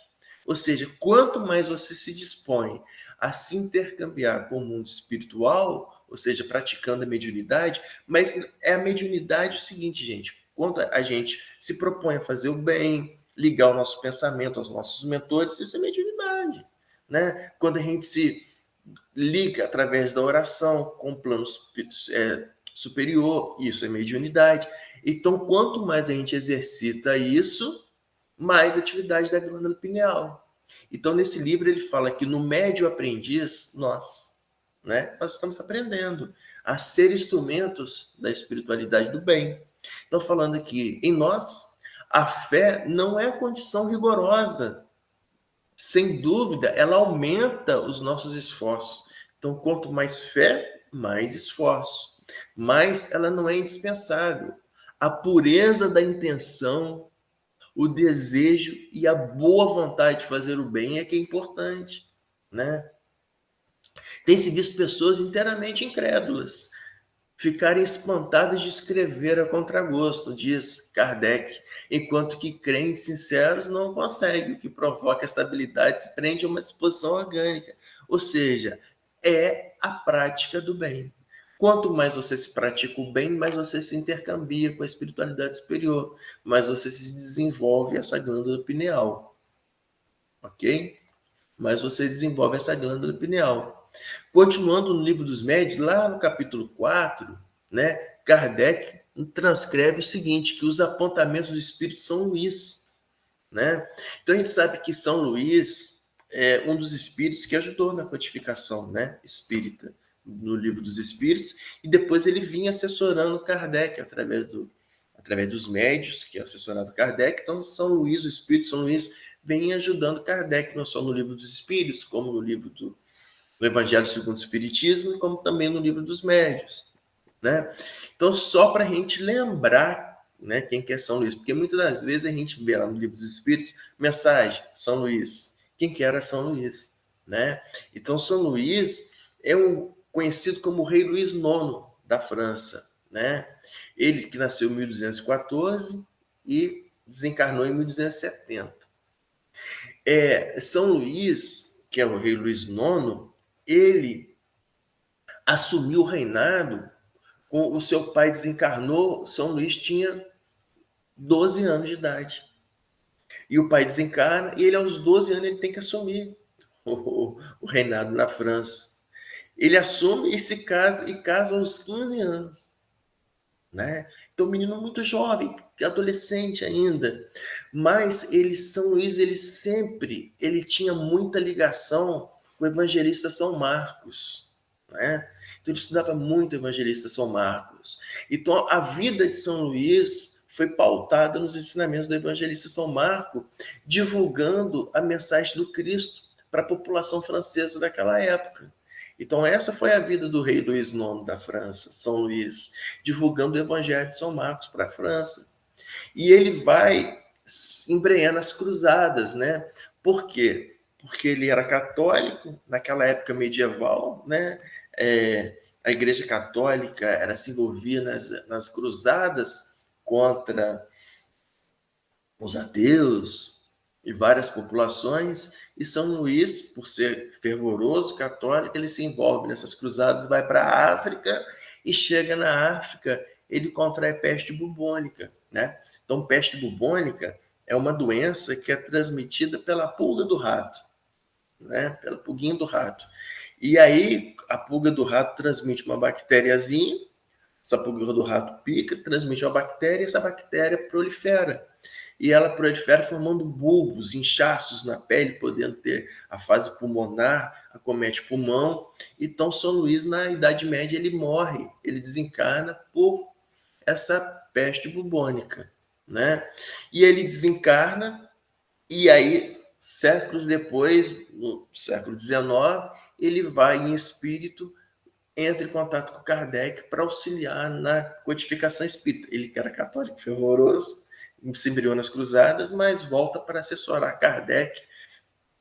Ou seja, quanto mais você se dispõe a se intercambiar com o mundo espiritual, ou seja, praticando a mediunidade, mas é a mediunidade o seguinte, gente, quando a gente se propõe a fazer o bem, ligar o nosso pensamento aos nossos mentores, isso é mediunidade, né? Quando a gente se liga através da oração com o plano superior, isso é mediunidade. Então, quanto mais a gente exercita isso, mais atividade da glândula pineal. Então, nesse livro, ele fala que no médio aprendiz, nós estamos aprendendo a ser instrumentos da espiritualidade do bem. Então, falando aqui, em nós, a fé não é condição rigorosa. Sem dúvida, ela aumenta os nossos esforços. Então, quanto mais fé, mais esforço. Mas ela não é indispensável. A pureza da intenção, o desejo e a boa vontade de fazer o bem é que é importante, né? Tem-se visto pessoas inteiramente incrédulas ficarem espantadas de escrever a contragosto, diz Kardec, enquanto que crentes sinceros não conseguem, o que provoca estabilidade, se prende a uma disposição orgânica, ou seja, é a prática do bem. Quanto mais você se pratica o bem, mais você se intercambia com a espiritualidade superior, mais você se desenvolve essa glândula pineal. Ok? Mais você desenvolve essa glândula pineal. Continuando no livro dos médios, lá no capítulo 4, né, Kardec transcreve o seguinte, que os apontamentos do Espírito São Luís. Né? Então a gente sabe que São Luís é um dos espíritos que ajudou na codificação, né, espírita, no livro dos Espíritos, e depois ele vinha assessorando Kardec através através dos médios que assessoravam Kardec. Então, São Luís, o Espírito São Luís, vem ajudando Kardec, não só no livro dos Espíritos, como no livro do Evangelho segundo o Espiritismo, como também no livro dos médios, né? Então, só para a gente lembrar, né, quem que é São Luís, porque muitas das vezes a gente vê lá no livro dos Espíritos, mensagem, São Luís, quem que era São Luís, né? Então, São Luís é conhecido como o Rei Luís IX da França, né? Ele que nasceu em 1214 e desencarnou em 1270. São Luís, que é o Rei Luís IX, ele assumiu o reinado com o seu pai desencarnou, São Luís tinha 12 anos de idade. E o pai desencarna, e ele aos 12 anos ele tem que assumir o reinado na França. Ele assume e se casa aos 15 anos, né? Então, um menino muito jovem, adolescente ainda. Mas São Luís, ele tinha muita ligação com o evangelista São Marcos, né? Então, ele estudava muito o evangelista São Marcos. Então, a vida de São Luís foi pautada nos ensinamentos do evangelista São Marcos, divulgando a mensagem do Cristo para a população francesa daquela época. Então, essa foi a vida do rei Luís IX da França, São Luís, divulgando o evangelho de São Marcos para a França. E ele vai embrenhar nas cruzadas, né? Por quê? Porque ele era católico, naquela época medieval, né? A Igreja Católica era se envolvia nas cruzadas contra os ateus e várias populações, e São Luís, por ser fervoroso católico, ele se envolve nessas cruzadas, vai para a África e chega na África, ele contrai peste bubônica, né? Então, peste bubônica é uma doença que é transmitida pela pulga do rato, né? Pela pulguinha do rato. E aí, a pulga do rato transmite uma bactériazinha, essa pulga do rato pica, transmite uma bactéria, e essa bactéria prolifera. E ela prolifera formando bulbos, inchaços na pele, podendo ter a fase pulmonar, acomete pulmão. Então, São Luís, na Idade Média, ele morre, ele desencarna por essa peste bubônica, né? E ele desencarna, e aí, séculos depois, no século XIX, ele vai em espírito, entra em contato com Kardec para auxiliar na codificação espírita. Ele que era católico fervoroso, se embreou nas cruzadas, mas volta para assessorar Kardec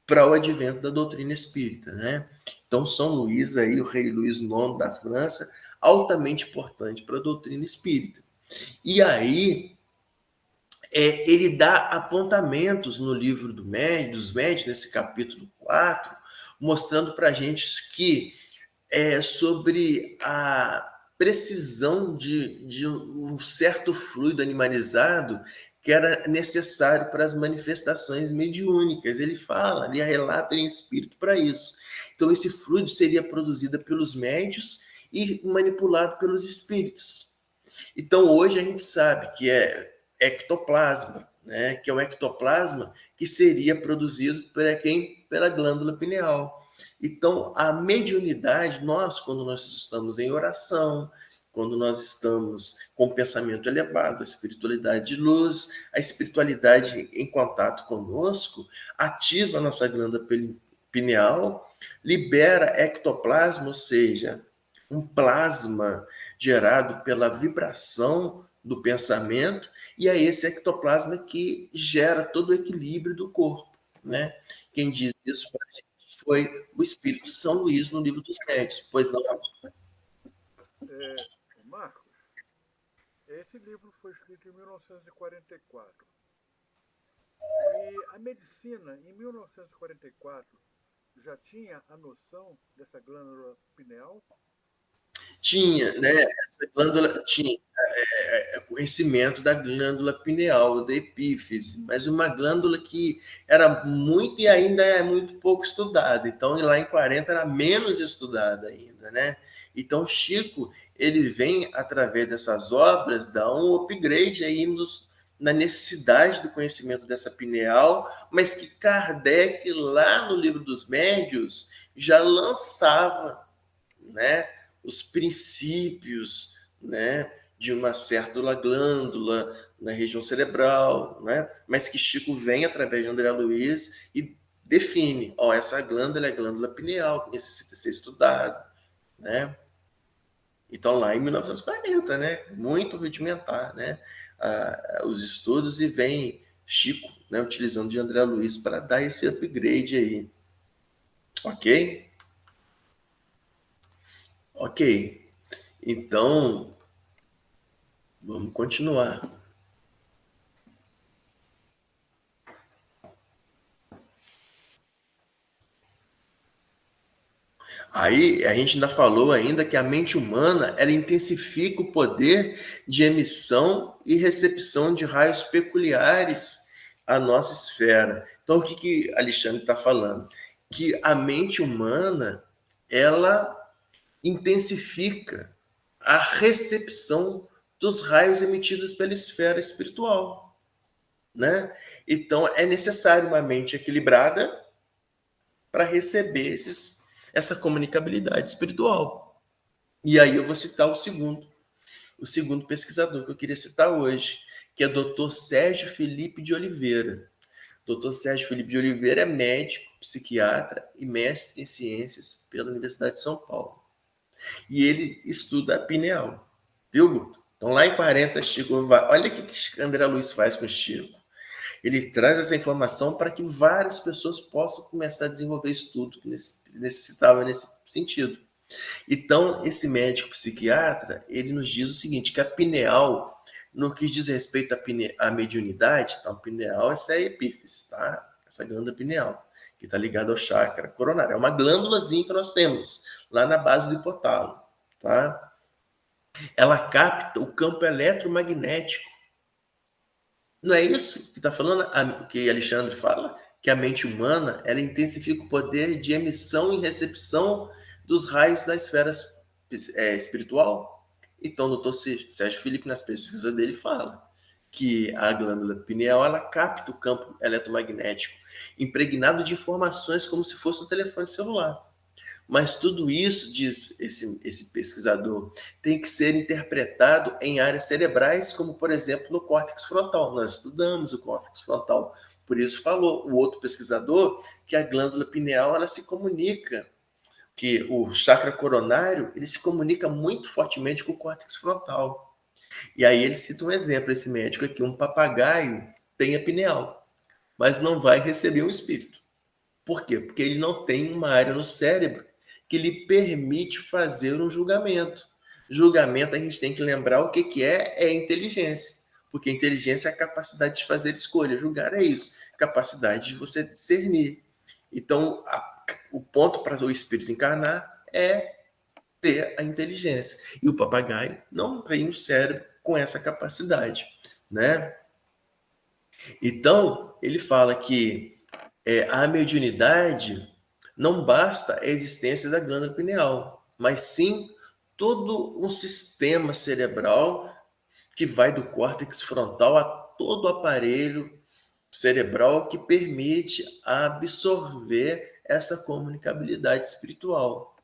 para o advento da doutrina espírita, né? Então, São Luís, aí, o rei Luís IX da França, altamente importante para a doutrina espírita. E aí, ele dá apontamentos no livro dos médios, nesse capítulo 4, mostrando para a gente que sobre a precisão de um certo fluido animalizado que era necessário para as manifestações mediúnicas. Ele fala, ele relata em espírito para isso. Então, esse fluido seria produzido pelos médios e manipulado pelos espíritos. Então, hoje a gente sabe que é ectoplasma, né? Que é o ectoplasma que seria produzido pela glândula pineal. Então, a mediunidade, quando nós estamos em oração, quando nós estamos com o pensamento elevado, a espiritualidade de luz, a espiritualidade em contato conosco, ativa a nossa glândula pineal, libera ectoplasma, ou seja, um plasma gerado pela vibração do pensamento, e é esse ectoplasma que gera todo o equilíbrio do corpo, né? Quem diz isso para a gente foi o Espírito São Luís no livro dos médios, pois não? Marcos, esse livro foi escrito em 1944. E a medicina, em 1944, já tinha a noção dessa glândula pineal? Tinha, né? Essa glândula tinha conhecimento da glândula pineal, da epífise, mas uma glândula que era muito e ainda é muito pouco estudada. Então, lá em 40 era menos estudada ainda, né? Então, Chico, ele vem, através dessas obras, dar um upgrade aí na necessidade do conhecimento dessa pineal, mas que Kardec, lá no Livro dos Médios, já lançava, né, os princípios, né, de uma certa glândula na região cerebral, né? Mas que Chico vem através de André Luiz e define, ó, essa glândula é a glândula pineal, que necessita ser estudada, né? Então, lá em 1940, né? Muito rudimentar, né? Os estudos, e vem Chico, né, utilizando de André Luiz para dar esse upgrade aí. Ok? Ok. Então, vamos continuar. Aí a gente ainda falou ainda que a mente humana, ela intensifica o poder de emissão e recepção de raios peculiares à nossa esfera. Então, o que Alexandre está falando? Que a mente humana, ela intensifica a recepção dos raios emitidos pela esfera espiritual, né? Então, é necessário uma mente equilibrada para receber essa comunicabilidade espiritual. E aí eu vou citar o segundo pesquisador que eu queria citar hoje, que é o Dr. Sérgio Felipe de Oliveira. Dr. Sérgio Felipe de Oliveira é médico, psiquiatra e mestre em ciências pela Universidade de São Paulo. E ele estuda a pineal. Viu, Guto? Então, lá em 40, Chico vai... Olha o que André Luiz faz com o Chico. Ele traz essa informação para que várias pessoas possam começar a desenvolver estudo que necessitava nesse sentido. Então, esse médico psiquiatra, ele nos diz o seguinte, que a pineal, no que diz respeito à mediunidade, então, a pineal, essa é a epífise, tá? Essa glândula pineal, que está ligada ao chakra coronário. É uma glândulazinha que nós temos lá na base do hipotálamo, tá? Ela capta o campo eletromagnético. Não é isso que está falando, que Alexandre fala? Que a mente humana, ela intensifica o poder de emissão e recepção dos raios da esfera espiritual? Então, o doutor Sérgio Felipe, nas pesquisas dele, fala que a glândula pineal, ela capta o campo eletromagnético, impregnado de informações como se fosse um telefone celular. Mas tudo isso, diz esse pesquisador, tem que ser interpretado em áreas cerebrais, como, por exemplo, no córtex frontal. Nós estudamos o córtex frontal. Por isso falou o outro pesquisador que a glândula pineal, ela se comunica, que o chakra coronário, ele se comunica muito fortemente com o córtex frontal. E aí ele cita um exemplo, esse médico aqui, um papagaio tem a pineal, mas não vai receber um espírito. Por quê? Porque ele não tem uma área no cérebro que lhe permite fazer um julgamento. Julgamento, a gente tem que lembrar o que é inteligência. Porque inteligência é a capacidade de fazer escolha. Julgar é isso, capacidade de você discernir. Então, o ponto para o espírito encarnar é ter a inteligência. E o papagaio não tem o cérebro com essa capacidade, né? Então, ele fala que a mediunidade não basta a existência da glândula pineal, mas sim todo um sistema cerebral que vai do córtex frontal a todo o aparelho cerebral que permite absorver essa comunicabilidade espiritual.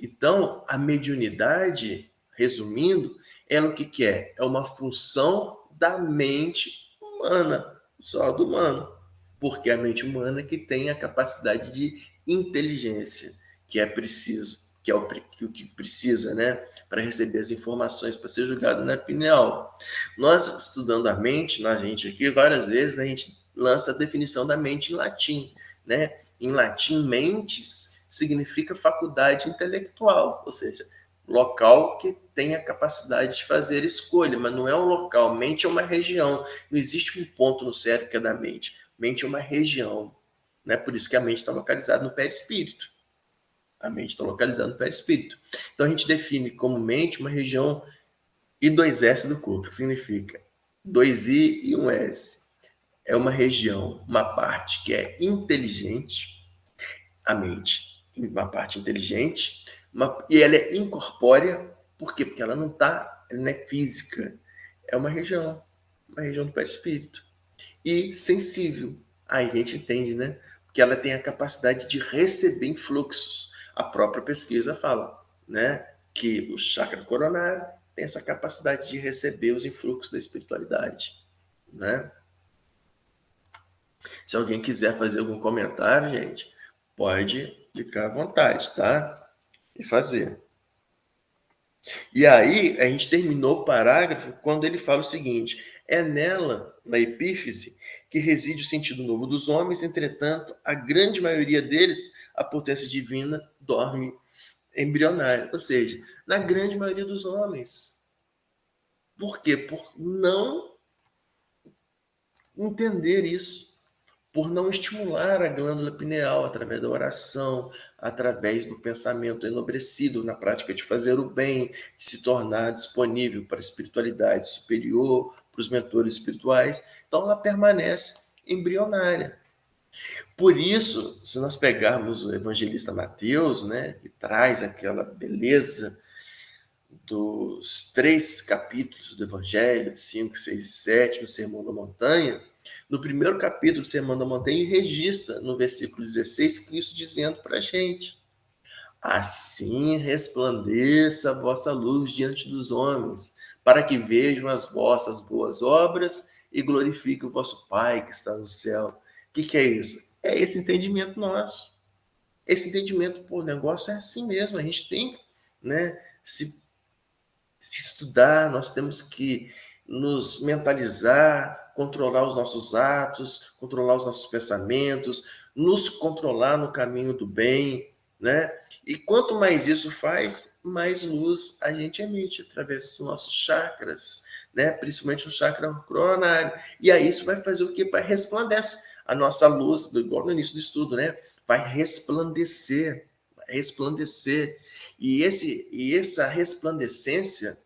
Então, a mediunidade, resumindo, ela o que é? É uma função da mente humana, só do humano. Porque a mente humana que tem a capacidade de inteligência, que é preciso, que é o que precisa, né, para receber as informações para ser julgado na pineal. Nós, estudando a mente, a gente aqui, várias vezes, a gente lança a definição da mente em latim, né? Em latim, mentes significa faculdade intelectual, ou seja, local que tem a capacidade de fazer escolha, mas não é um local. Mente é uma região, não existe um ponto no cérebro que é da mente. Mente é uma região, né? Por isso que a mente está localizada no perispírito. A mente está localizada no perispírito. Então a gente define como mente uma região I2S do corpo, que significa 2I e 1S. É uma região, uma parte que é inteligente, a mente, uma parte inteligente, e ela é incorpórea, por quê? Porque ela não é física, é uma região do perispírito. E sensível, aí a gente entende, né? Porque ela tem a capacidade de receber influxos. A própria pesquisa fala, né? Que o chakra coronário tem essa capacidade de receber os influxos da espiritualidade, né? Se alguém quiser fazer algum comentário, gente, pode ficar à vontade, tá? E fazer. E aí, a gente terminou o parágrafo quando ele fala o seguinte: é nela, na epífise, que reside o sentido novo dos homens, entretanto, a grande maioria deles, a potência divina, dorme embrionária. Ou seja, na grande maioria dos homens. Por quê? Por não entender isso. Por não estimular a glândula pineal através da oração, através do pensamento enobrecido na prática de fazer o bem, de se tornar disponível para a espiritualidade superior, para os mentores espirituais. Então, ela permanece embrionária. Por isso, se nós pegarmos o evangelista Mateus, né, que traz aquela beleza dos 3 capítulos do Evangelho, 5, 6 e 7, no Sermão da Montanha, no primeiro capítulo do Sermão da Montanha, ele registra no versículo 16 Cristo dizendo para a gente: assim resplandeça a vossa luz diante dos homens, para que vejam as vossas boas obras e glorifiquem o vosso Pai que está no céu. O que é isso? É esse entendimento nosso. Esse entendimento, pô, o negócio é assim mesmo, a gente tem, né, se estudar, nós temos que nos mentalizar, controlar os nossos atos, controlar os nossos pensamentos, nos controlar no caminho do bem, né? E quanto mais isso faz, mais luz a gente emite através dos nossos chakras, né? Principalmente o chakra coronário. E aí isso vai fazer o quê? Vai resplandecer. A nossa luz, igual no início do estudo, né? Vai resplandecer, vai resplandecer. E essa resplandecência,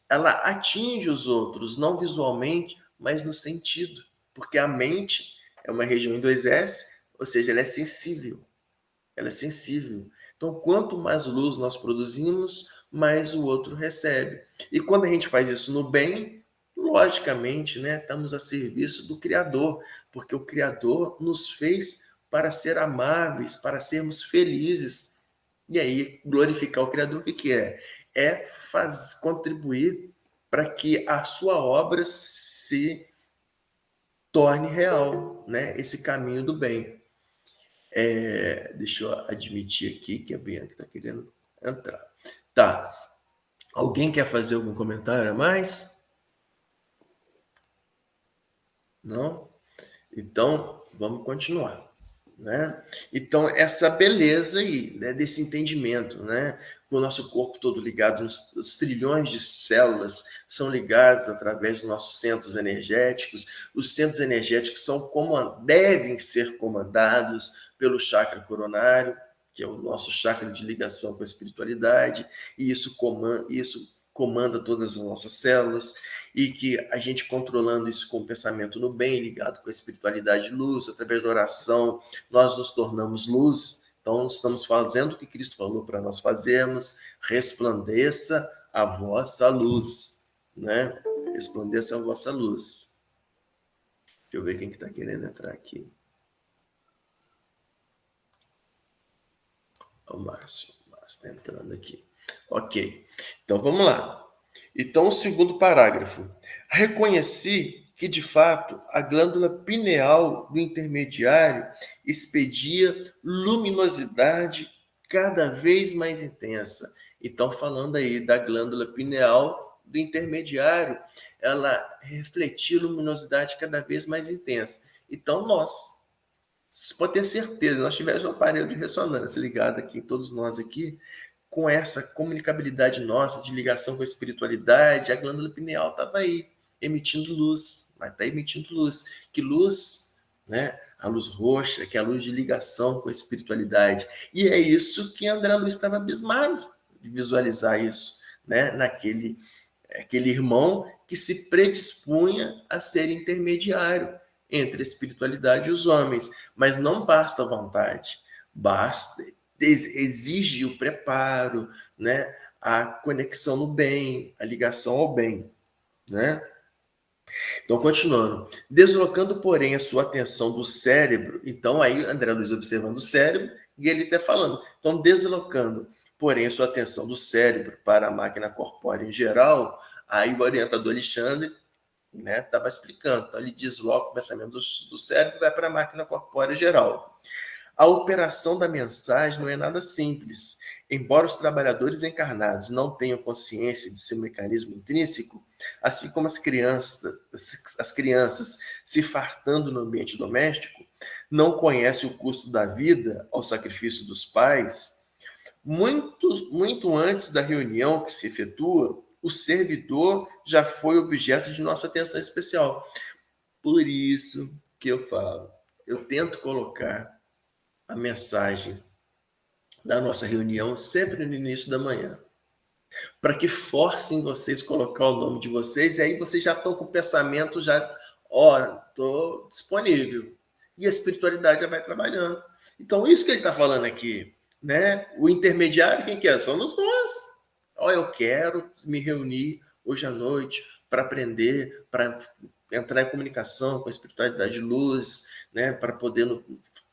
ela atinge os outros, não visualmente, mas no sentido. Porque a mente é uma região em 2S, ou seja, ela é sensível. Ela é sensível. Então, quanto mais luz nós produzimos, mais o outro recebe. E quando a gente faz isso no bem, logicamente, né, estamos a serviço do Criador, porque o Criador nos fez para ser amáveis, para sermos felizes. E aí, glorificar o Criador, o que é? É contribuir para que a sua obra se torne real, né? Esse caminho do bem. Deixa eu admitir aqui que a Bianca está querendo entrar. Tá. Alguém quer fazer algum comentário a mais? Não? Então, vamos continuar. Né? Então, essa beleza aí, né, desse entendimento, né? O nosso corpo todo ligado, os trilhões de células são ligados através dos nossos centros energéticos. Os centros energéticos devem ser comandados pelo chakra coronário, que é o nosso chakra de ligação com a espiritualidade, e isso comanda todas as nossas células, e que a gente controlando isso com o pensamento no bem, ligado com a espiritualidade de luz, através da oração, nós nos tornamos luz. Então, estamos fazendo o que Cristo falou para nós fazermos: resplandeça a vossa luz, né? Resplandeça a vossa luz. Deixa eu ver quem que está querendo entrar aqui. O Márcio está entrando aqui. Ok, então vamos lá. Então, o segundo parágrafo. Reconheci que, de fato, a glândula pineal do intermediário expedia luminosidade cada vez mais intensa. Então, falando aí da glândula pineal do intermediário, ela refletia luminosidade cada vez mais intensa. Então, você pode ter certeza, nós tivemos um aparelho de ressonância ligado aqui, todos nós aqui, com essa comunicabilidade nossa de ligação com a espiritualidade, a glândula pineal estava aí, emitindo luz, mas está emitindo luz. Que luz? Né? A luz roxa, que é a luz de ligação com a espiritualidade. E é isso que André Luiz estava abismado de visualizar isso, né? Aquele irmão que se predispunha a ser intermediário entre a espiritualidade e os homens. Mas não basta a vontade, exige o preparo, né? A conexão no bem, a ligação ao bem, né? Então, continuando. Deslocando, porém, a sua atenção do cérebro, então aí André Luiz observando o cérebro e ele está falando. Então, deslocando porém sua atenção do cérebro para a máquina corpórea em geral, aí o orientador Alexandre estava explicando. Então, ele desloca o pensamento do cérebro e vai para a máquina corpórea geral. A operação da mensagem não é nada simples. Embora os trabalhadores encarnados não tenham consciência de seu mecanismo intrínseco, assim como as crianças se fartando no ambiente doméstico, não conhecem o custo da vida ao sacrifício dos pais, muito antes da reunião que se efetua, o servidor já foi objeto de nossa atenção especial. Por isso que eu falo, eu tento colocar a mensagem da nossa reunião sempre no início da manhã, para que forcem vocês a colocar o nome de vocês, e aí vocês já estão com o pensamento estou disponível. E a espiritualidade já vai trabalhando. Então, isso que ele está falando aqui, né? O intermediário, quem que é? Somos nós. Eu quero me reunir hoje à noite para aprender, para entrar em comunicação com a espiritualidade de luz, né? Para poder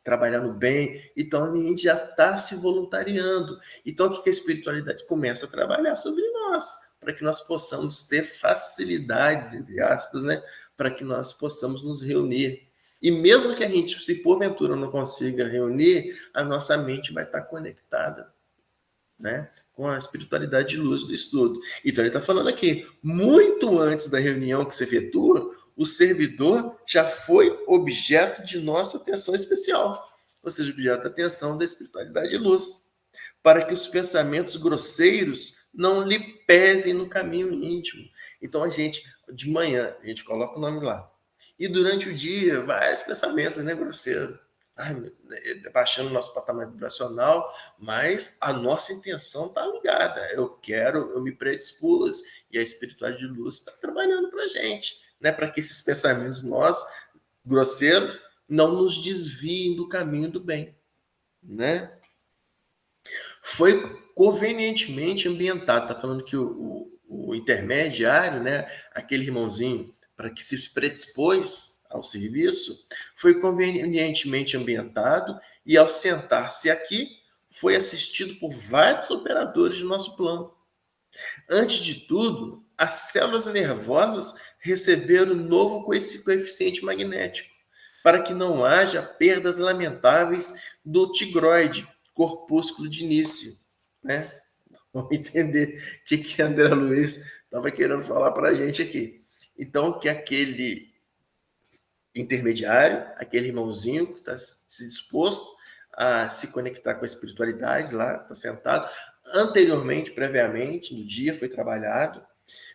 trabalhar no bem. Então, a gente já está se voluntariando. Então, o que a espiritualidade começa a trabalhar sobre nós, para que nós possamos ter facilidades, entre aspas, né? Para que nós possamos nos reunir. E mesmo que a gente, se porventura não consiga reunir, a nossa mente vai estar conectada, né, com a espiritualidade de luz do estudo. Então, ele está falando aqui, muito antes da reunião que se efetua, o servidor já foi objeto de nossa atenção especial, ou seja, objeto da atenção da espiritualidade de luz, para que os pensamentos grosseiros não lhe pesem no caminho íntimo. Então, de manhã, a gente coloca o nome lá. E durante o dia, vários pensamentos, né, grosseiro. Baixando o nosso patamar vibracional, mas a nossa intenção está ligada. Eu me predispus, e a espiritualidade de luz está trabalhando para a gente, né, para que esses pensamentos grosseiros, não nos desviem do caminho do bem, né? Foi convenientemente ambientado, está falando que o intermediário, né, aquele irmãozinho, para que se predispôs ao serviço, foi convenientemente ambientado e, ao sentar-se aqui, foi assistido por vários operadores do nosso plano. Antes de tudo, as células nervosas receberam novo coeficiente magnético, para que não haja perdas lamentáveis do tigroide, corpúsculo de início, né? Vamos entender o que a André Luiz estava querendo falar para a gente aqui. Então, que aquele intermediário, aquele irmãozinho que está se disposto a se conectar com a espiritualidade, lá está sentado, anteriormente, previamente, no dia foi trabalhado,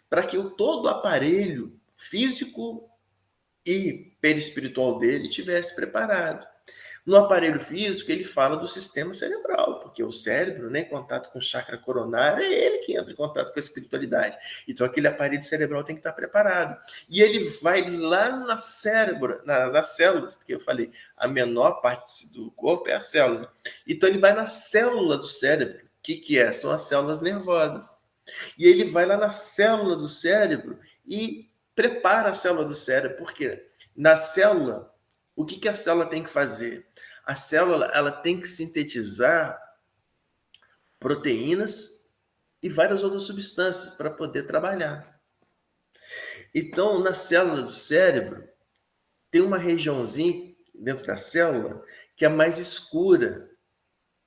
para que todo o aparelho físico e perispiritual dele estivesse preparado. No aparelho físico, ele fala do sistema cerebral, porque o cérebro, né, em contato com o chakra coronário, é ele que entra em contato com a espiritualidade. Então, aquele aparelho cerebral tem que estar preparado. E ele vai lá nas células, porque eu falei, a menor parte do corpo é a célula. Então, ele vai na célula do cérebro. O que é? São as células nervosas. E ele vai lá na célula do cérebro e prepara a célula do cérebro. Por quê? Na célula, o que a célula tem que fazer? A célula, ela tem que sintetizar proteínas e várias outras substâncias para poder trabalhar. Então, na célula do cérebro, tem uma regiãozinha dentro da célula que é mais escura.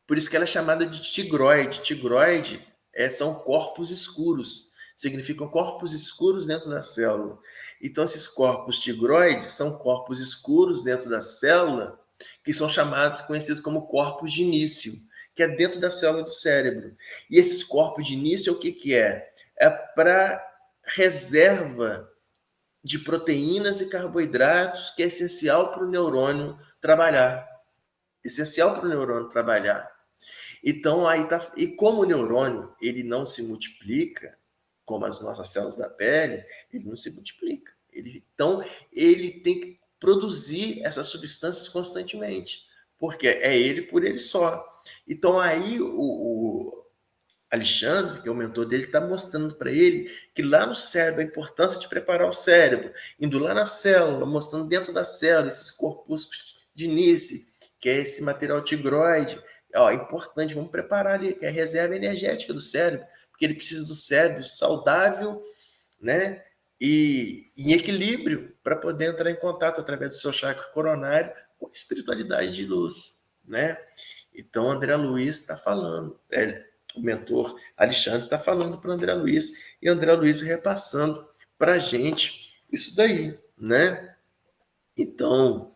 Por isso que ela é chamada de tigroide. Tigroide são corpos escuros. Significam corpos escuros dentro da célula. Então, esses corpos tigroides são corpos escuros dentro da célula, que são conhecidos como corpos de início, que é dentro da célula do cérebro. E esses corpos de início, o que é? É para reserva de proteínas e carboidratos, que é essencial para o neurônio trabalhar. Essencial para o neurônio trabalhar. Então, aí tá. E como o neurônio ele não se multiplica, como as nossas células da pele, ele não se multiplica. Então, ele tem que produzir essas substâncias constantemente, porque é ele por ele só. Então, aí o Alexandre, que é o mentor dele, está mostrando para ele que lá no cérebro, a importância de preparar o cérebro, indo lá na célula, mostrando dentro da célula esses corpúsculos de início, que é esse material tigroide, ó, é importante, vamos preparar ali, que é a reserva energética do cérebro, porque ele precisa do cérebro saudável, né? E em equilíbrio para poder entrar em contato através do seu chakra coronário com a espiritualidade de luz, né? Então, André Luiz está falando, o mentor Alexandre está falando para André Luiz, e André Luiz repassando para a gente isso daí, né? Então,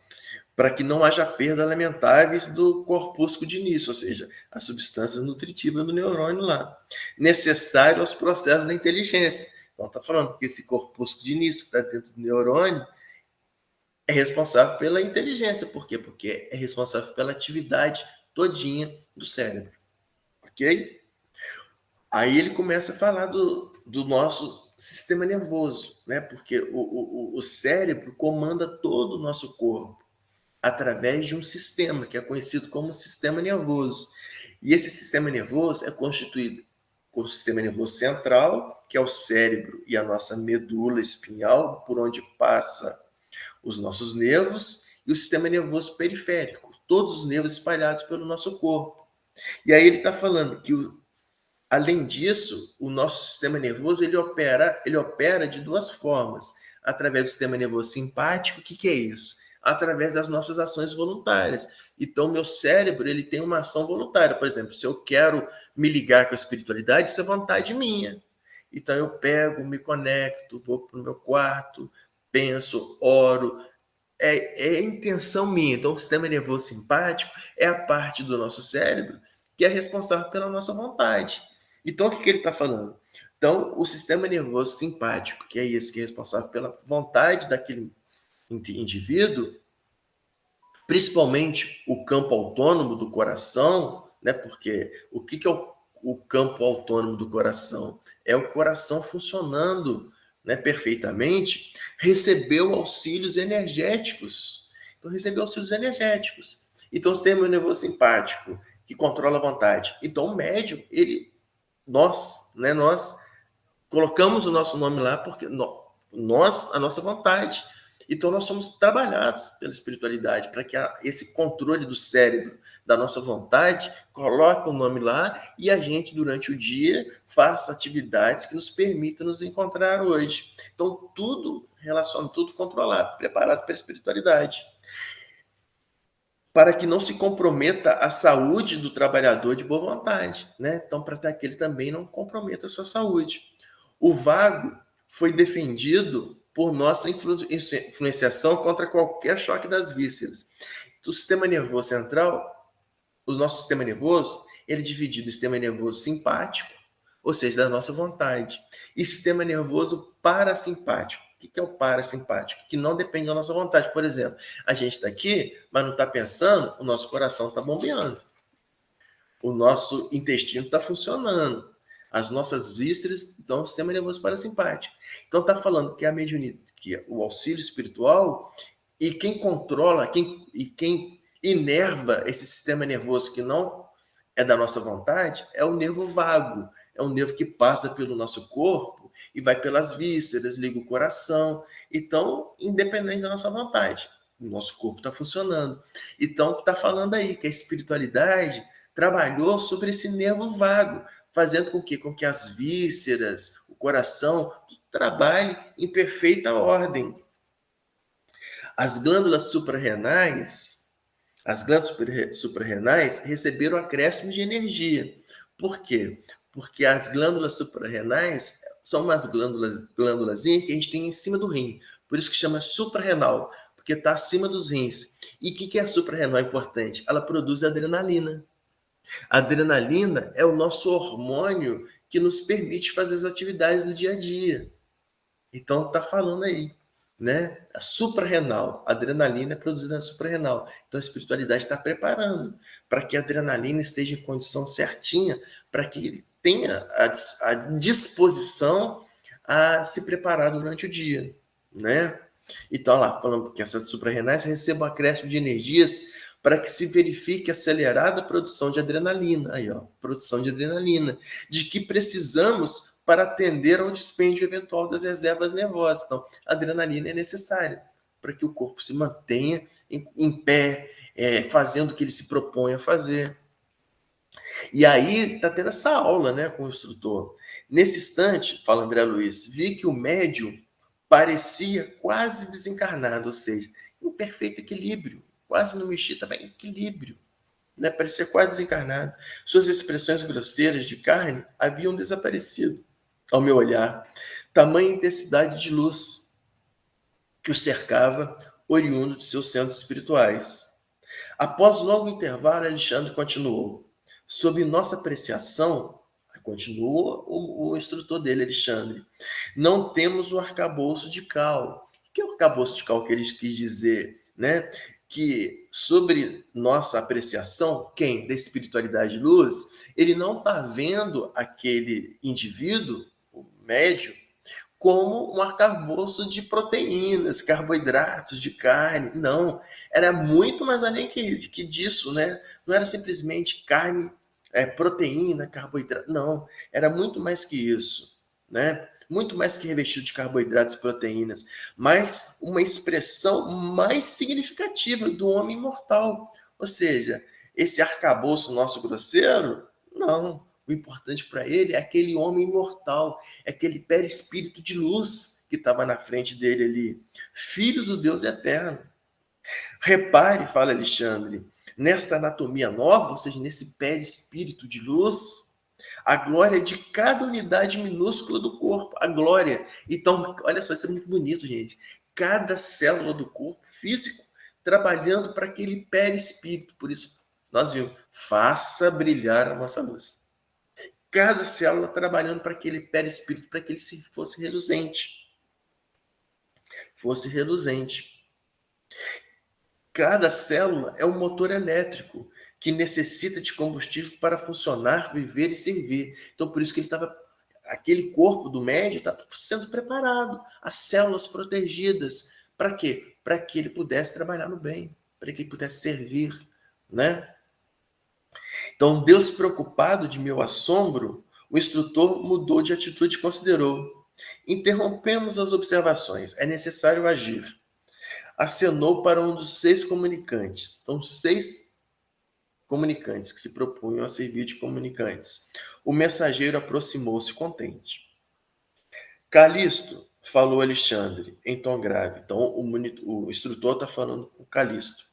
para que não haja perdas lamentáveis do corpúsculo de início, ou seja, as substâncias nutritivas do neurônio lá, necessário aos processos da inteligência. Então, está falando que esse corpúsculo de início que está dentro do neurônio é responsável pela inteligência. Por quê? Porque é responsável pela atividade todinha do cérebro. Ok? Aí ele começa a falar do nosso sistema nervoso, né? Porque o cérebro comanda todo o nosso corpo através de um sistema que é conhecido como sistema nervoso. E esse sistema nervoso é constituído por um sistema nervoso central, que é o cérebro e a nossa medula espinhal, por onde passa os nossos nervos, e o sistema nervoso periférico, todos os nervos espalhados pelo nosso corpo. E aí ele está falando que, além disso, o nosso sistema nervoso ele opera de duas formas. Através do sistema nervoso simpático, o que é isso? Através das nossas ações voluntárias. Então, meu cérebro ele tem uma ação voluntária. Por exemplo, se eu quero me ligar com a espiritualidade, isso é vontade minha. Então, eu pego, me conecto, vou para o meu quarto, penso, oro. É intenção minha. Então, o sistema nervoso simpático é a parte do nosso cérebro que é responsável pela nossa vontade. Então, o que ele está falando? Então, o sistema nervoso simpático, que é esse que é responsável pela vontade daquele indivíduo, principalmente o campo autônomo do coração, né? Porque o que é o campo autônomo do coração? É o coração funcionando, né, perfeitamente, recebeu auxílios energéticos. Então, recebeu auxílios energéticos. Então, o sistema nervoso simpático, que controla a vontade. Então, o médium, nós colocamos o nosso nome lá porque nós, a nossa vontade. Então, nós somos trabalhados pela espiritualidade para que esse controle do cérebro, da nossa vontade, coloque o nome lá e a gente, durante o dia, faça atividades que nos permitam nos encontrar hoje. Então, tudo relacionado, tudo controlado, preparado pela espiritualidade. Para que não se comprometa a saúde do trabalhador de boa vontade, né? Então, para que ele também não comprometa a sua saúde. O vago foi defendido por nossa influenciação contra qualquer choque das vísceras. O sistema nervoso central, o nosso sistema nervoso, ele é dividido em sistema nervoso simpático, ou seja, da nossa vontade, e sistema nervoso parasimpático. O que é o parasimpático? Que não depende da nossa vontade. Por exemplo, a gente está aqui, mas não está pensando, o nosso coração está bombeando. O nosso intestino está funcionando. As nossas vísceras estão no sistema nervoso parasimpático. Então, está falando que a mediunidade, que o auxílio espiritual, e quem controla, quem inerva esse sistema nervoso que não é da nossa vontade, é o nervo vago. É um nervo que passa pelo nosso corpo e vai pelas vísceras, liga o coração. Então, independente da nossa vontade, o nosso corpo está funcionando. Então, está falando aí que a espiritualidade trabalhou sobre esse nervo vago, fazendo com que as vísceras, o coração, trabalhem em perfeita ordem. As glândulas suprarrenais receberam acréscimo de energia. Por quê? Porque as glândulas suprarrenais são umas glândulas que a gente tem em cima do rim. Por isso que chama suprarrenal, porque está acima dos rins. E o que é a suprarrenal importante? Ela produz adrenalina. A adrenalina é o nosso hormônio que nos permite fazer as atividades do dia a dia. Então, está falando aí, né? A suprarrenal, a adrenalina é produzida na suprarrenal. Então, a espiritualidade está preparando para que a adrenalina esteja em condição certinha, para que ele tenha a disposição a se preparar durante o dia, né? Então, lá, falando que essas suprarrenais recebam acréscimo de energias para que se verifique acelerada a produção de adrenalina. Aí, ó, produção de adrenalina, de que precisamos para atender ao dispêndio eventual das reservas nervosas. Então, a adrenalina é necessária para que o corpo se mantenha em pé, fazendo o que ele se propõe a fazer. E aí está tendo essa aula, né, com o instrutor. Nesse instante, fala André Luiz, vi que o médium parecia quase desencarnado, ou seja, em perfeito equilíbrio, quase não mexia, estava em equilíbrio, né, parecia quase desencarnado. Suas expressões grosseiras de carne haviam desaparecido, ao meu olhar. Tamanha intensidade de luz que o cercava, oriundo de seus centros espirituais. Após longo intervalo, Alexandre continuou. Sob nossa apreciação, continua o instrutor dele, Alexandre, não temos o arcabouço de Cal. O que é o arcabouço de Cal que ele quis dizer? Né? Que sobre nossa apreciação, quem? Da espiritualidade de luz, ele não está vendo aquele indivíduo, o médium, como um arcabouço de proteínas, carboidratos, de carne. Não, era muito mais além que disso, né? Não era simplesmente carne, proteína, carboidrato. Não, era muito mais que isso, né? Muito mais que revestido de carboidratos e proteínas, mas uma expressão mais significativa do homem imortal. Ou seja, esse arcabouço nosso grosseiro, não. O importante para ele é aquele homem imortal, é aquele perispírito de luz que estava na frente dele ali, filho do Deus eterno. Repare, fala Alexandre, nesta anatomia nova, ou seja, nesse perispírito de luz, a glória de cada unidade minúscula do corpo, a glória. Então, olha só, isso é muito bonito, gente. Cada célula do corpo físico trabalhando para aquele perispírito. Por isso, nós vimos, faça brilhar a vossa luz. Cada célula trabalhando para aquele perispírito, para que ele fosse reluzente. Fosse reluzente. Cada célula é um motor elétrico que necessita de combustível para funcionar, viver e servir. Então, por isso que ele estava, aquele corpo do médium estava sendo preparado, as células protegidas. Para quê? Para que ele pudesse trabalhar no bem, para que ele pudesse servir, né? Então, Deus preocupado de meu assombro, o instrutor mudou de atitude e considerou. Interrompemos as observações. É necessário agir. Acenou para um dos 6 comunicantes. Então, 6 comunicantes que se propunham a servir de comunicantes. O mensageiro aproximou-se contente. Calisto, falou Alexandre, em tom grave. Então, o instrutor está falando com Calisto.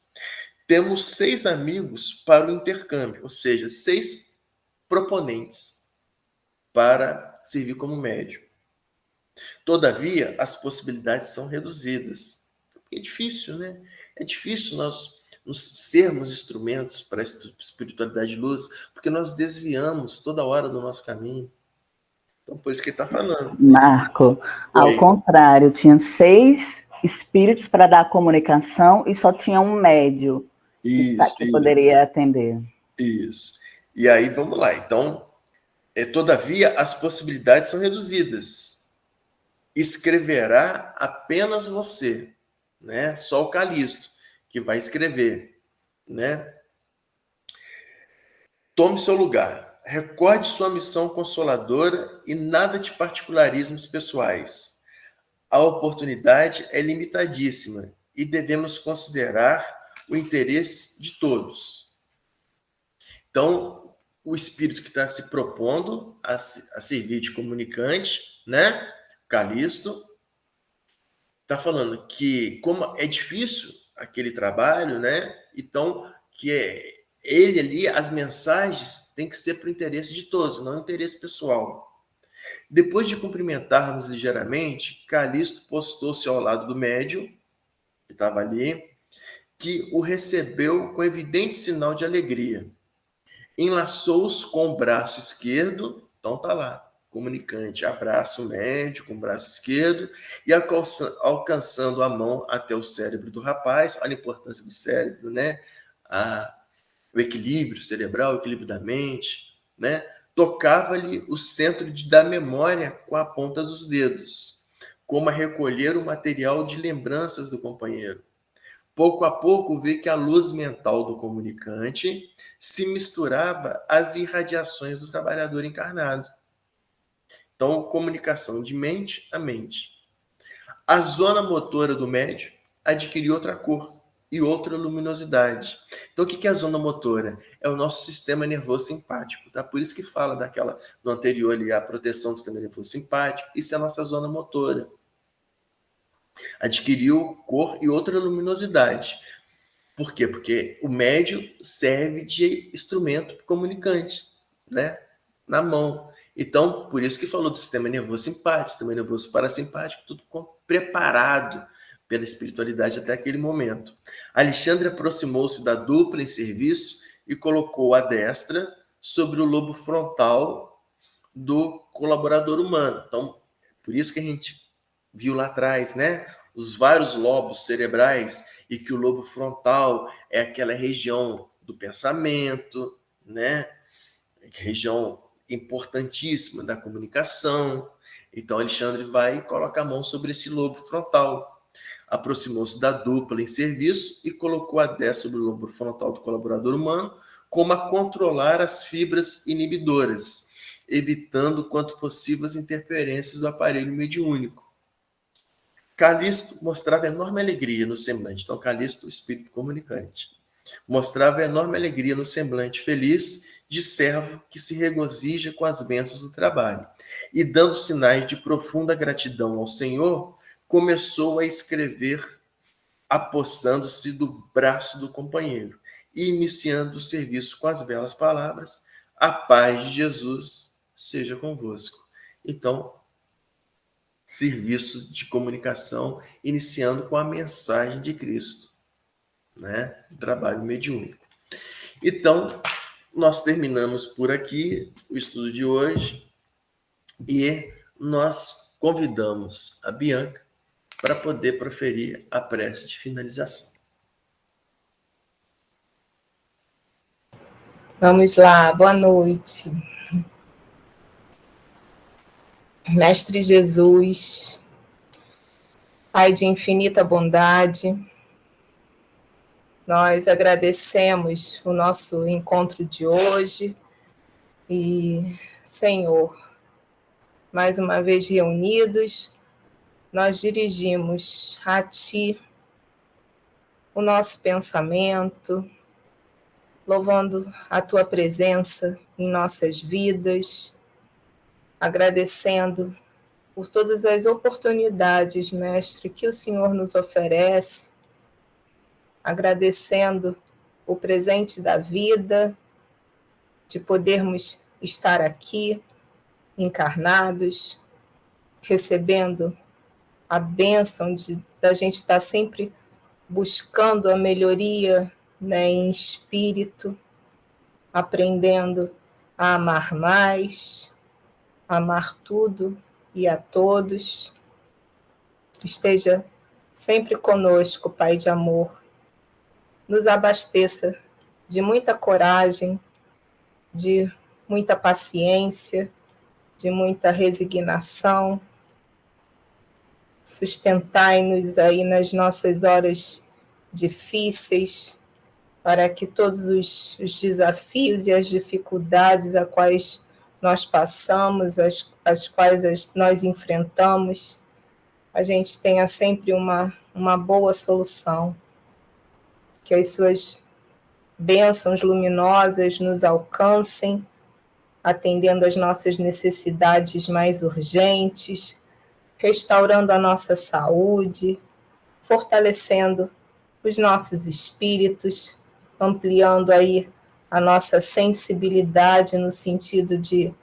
Temos 6 amigos para o intercâmbio, ou seja, 6 proponentes para servir como médium. Todavia, as possibilidades são reduzidas. É difícil, né? É difícil nós sermos instrumentos para essa espiritualidade de luz, porque nós desviamos toda hora do nosso caminho. Então, por isso que ele está falando. Marco, ao contrário, tinha 6 espíritos para dar a comunicação e só tinha um médium que poderia atender. Isso. E aí, vamos lá. Então, todavia, as possibilidades são reduzidas. Escreverá apenas você, né? Só o Calisto que vai escrever, né? Tome seu lugar. Recorde sua missão consoladora e nada de particularismos pessoais. A oportunidade é limitadíssima e devemos considerar o interesse de todos. Então, o espírito que está se propondo a servir de comunicante, né? Calisto, está falando que, como é difícil aquele trabalho, né? Então, que ele ali, as mensagens têm que ser para o interesse de todos, não interesse pessoal. Depois de cumprimentarmos ligeiramente, Calisto postou-se ao lado do médium, que estava ali, que o recebeu com evidente sinal de alegria. Enlaçou-os com o braço esquerdo, então tá lá, comunicante, abraça o médium com o braço esquerdo e alcançando a mão até o cérebro do rapaz. Olha a importância do cérebro, né? O equilíbrio cerebral, o equilíbrio da mente, né? Tocava-lhe o centro da memória com a ponta dos dedos, como a recolher o material de lembranças do companheiro. Pouco a pouco, vê que a luz mental do comunicante se misturava às irradiações do trabalhador encarnado. Então, comunicação de mente a mente. A zona motora do médium adquiriu outra cor, e outra luminosidade. Então, o que é a zona motora? É o nosso sistema nervoso simpático, tá? Por isso que fala no anterior ali, a proteção do sistema nervoso simpático. Isso é a nossa zona motora. Adquiriu cor e outra luminosidade. Por quê? Porque o médio serve de instrumento comunicante, né? Na mão. Então, por isso que falou do sistema nervoso simpático, sistema nervoso parasimpático, tudo preparado pela espiritualidade até aquele momento. Alexandre aproximou-se da dupla em serviço e colocou a destra sobre o lobo frontal do colaborador humano. Então, por isso que a gente viu lá atrás, né? Os vários lobos cerebrais, e que o lobo frontal é aquela região do pensamento, né? Região importantíssima da comunicação. Então, Alexandre vai e coloca a mão sobre esse lobo frontal. Aproximou-se da dupla em serviço e colocou a destra sobre o lobo frontal do colaborador humano, como a controlar as fibras inibidoras, evitando quanto possível as interferências do aparelho mediúnico. Calixto mostrava enorme alegria no semblante. Então, Calixto, o espírito comunicante, mostrava enorme alegria no semblante feliz de servo que se regozija com as bênçãos do trabalho. E, dando sinais de profunda gratidão ao Senhor, começou a escrever, apossando-se do braço do companheiro e iniciando o serviço com as belas palavras: a paz de Jesus seja convosco. Então, serviço de comunicação, iniciando com a mensagem de Cristo, né? O trabalho mediúnico. Então, nós terminamos por aqui o estudo de hoje e nós convidamos a Bianca para poder proferir a prece de finalização. Vamos lá, boa noite. Mestre Jesus, Pai de infinita bondade, nós agradecemos o nosso encontro de hoje e, Senhor, mais uma vez reunidos, nós dirigimos a Ti o nosso pensamento, louvando a Tua presença em nossas vidas, agradecendo por todas as oportunidades, Mestre, que o Senhor nos oferece, agradecendo o presente da vida, de podermos estar aqui, encarnados, recebendo a bênção da gente estar sempre buscando a melhoria, né, em espírito, aprendendo a amar mais, amar tudo e a todos. Esteja sempre conosco, Pai de amor. Nos abasteça de muita coragem, de muita paciência, de muita resignação. Sustentai-nos aí nas nossas horas difíceis, para que todos os desafios e as dificuldades a quais nós passamos, as quais nós enfrentamos, a gente tenha sempre uma boa solução. Que as suas bênçãos luminosas nos alcancem, atendendo às nossas necessidades mais urgentes, restaurando a nossa saúde, fortalecendo os nossos espíritos, ampliando aí a nossa sensibilidade no sentido de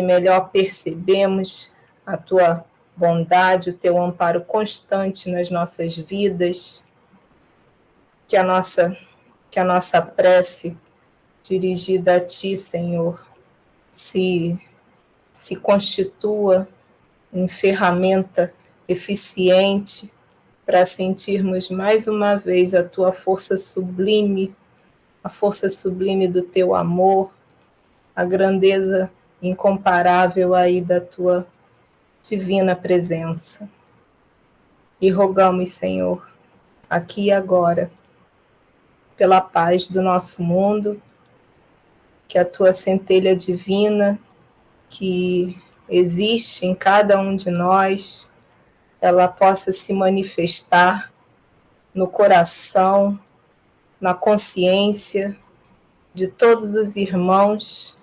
melhor percebermos a Tua bondade, o Teu amparo constante nas nossas vidas, que a nossa prece dirigida a Ti, Senhor, se constitua em ferramenta eficiente para sentirmos mais uma vez a Tua força sublime, a força sublime do Teu amor, a grandeza incomparável aí da Tua divina presença. E rogamos, Senhor, aqui e agora, pela paz do nosso mundo, que a Tua centelha divina, que existe em cada um de nós, ela possa se manifestar no coração, na consciência de todos os irmãos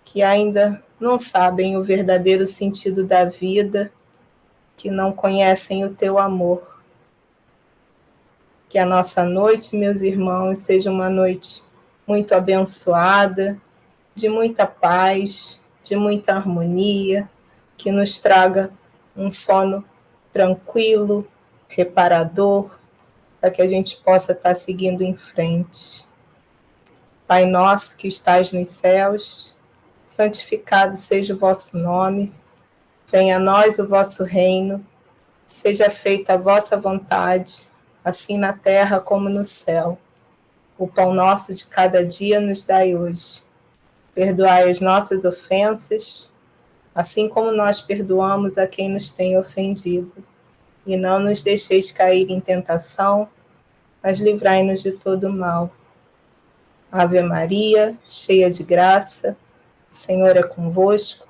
que ainda não sabem o verdadeiro sentido da vida, que não conhecem o teu amor. Que a nossa noite, meus irmãos, seja uma noite muito abençoada, de muita paz, de muita harmonia, que nos traga um sono tranquilo, reparador, para que a gente possa estar seguindo em frente. Pai nosso que estás nos céus, santificado seja o vosso nome, venha a nós o vosso reino, seja feita a vossa vontade, assim na terra como no céu. O pão nosso de cada dia nos dai hoje. Perdoai as nossas ofensas, assim como nós perdoamos a quem nos tem ofendido. E não nos deixeis cair em tentação, mas livrai-nos de todo mal. Ave Maria, cheia de graça, o Senhor é convosco.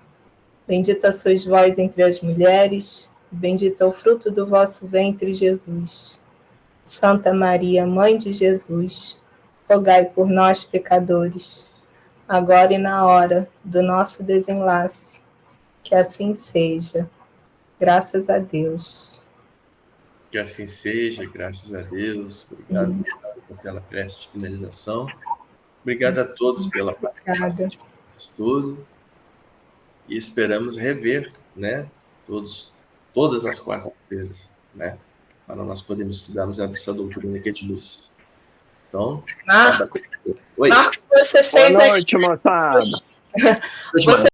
Bendita sois vós entre as mulheres, bendito é o fruto do vosso ventre, Jesus. Santa Maria, Mãe de Jesus, rogai por nós, pecadores, agora e na hora do nosso desenlace. Que assim seja. Graças a Deus. Que assim seja, graças a Deus. Obrigado pela prece de finalização. Obrigado a todos pela participação nesse estudo. E esperamos rever, né, todas as quartas-feiras, né, para nós podermos estudarmos essa doutrina que é de luz. Então, Marco, oi. Marco, você fez Boa noite, moçada. Você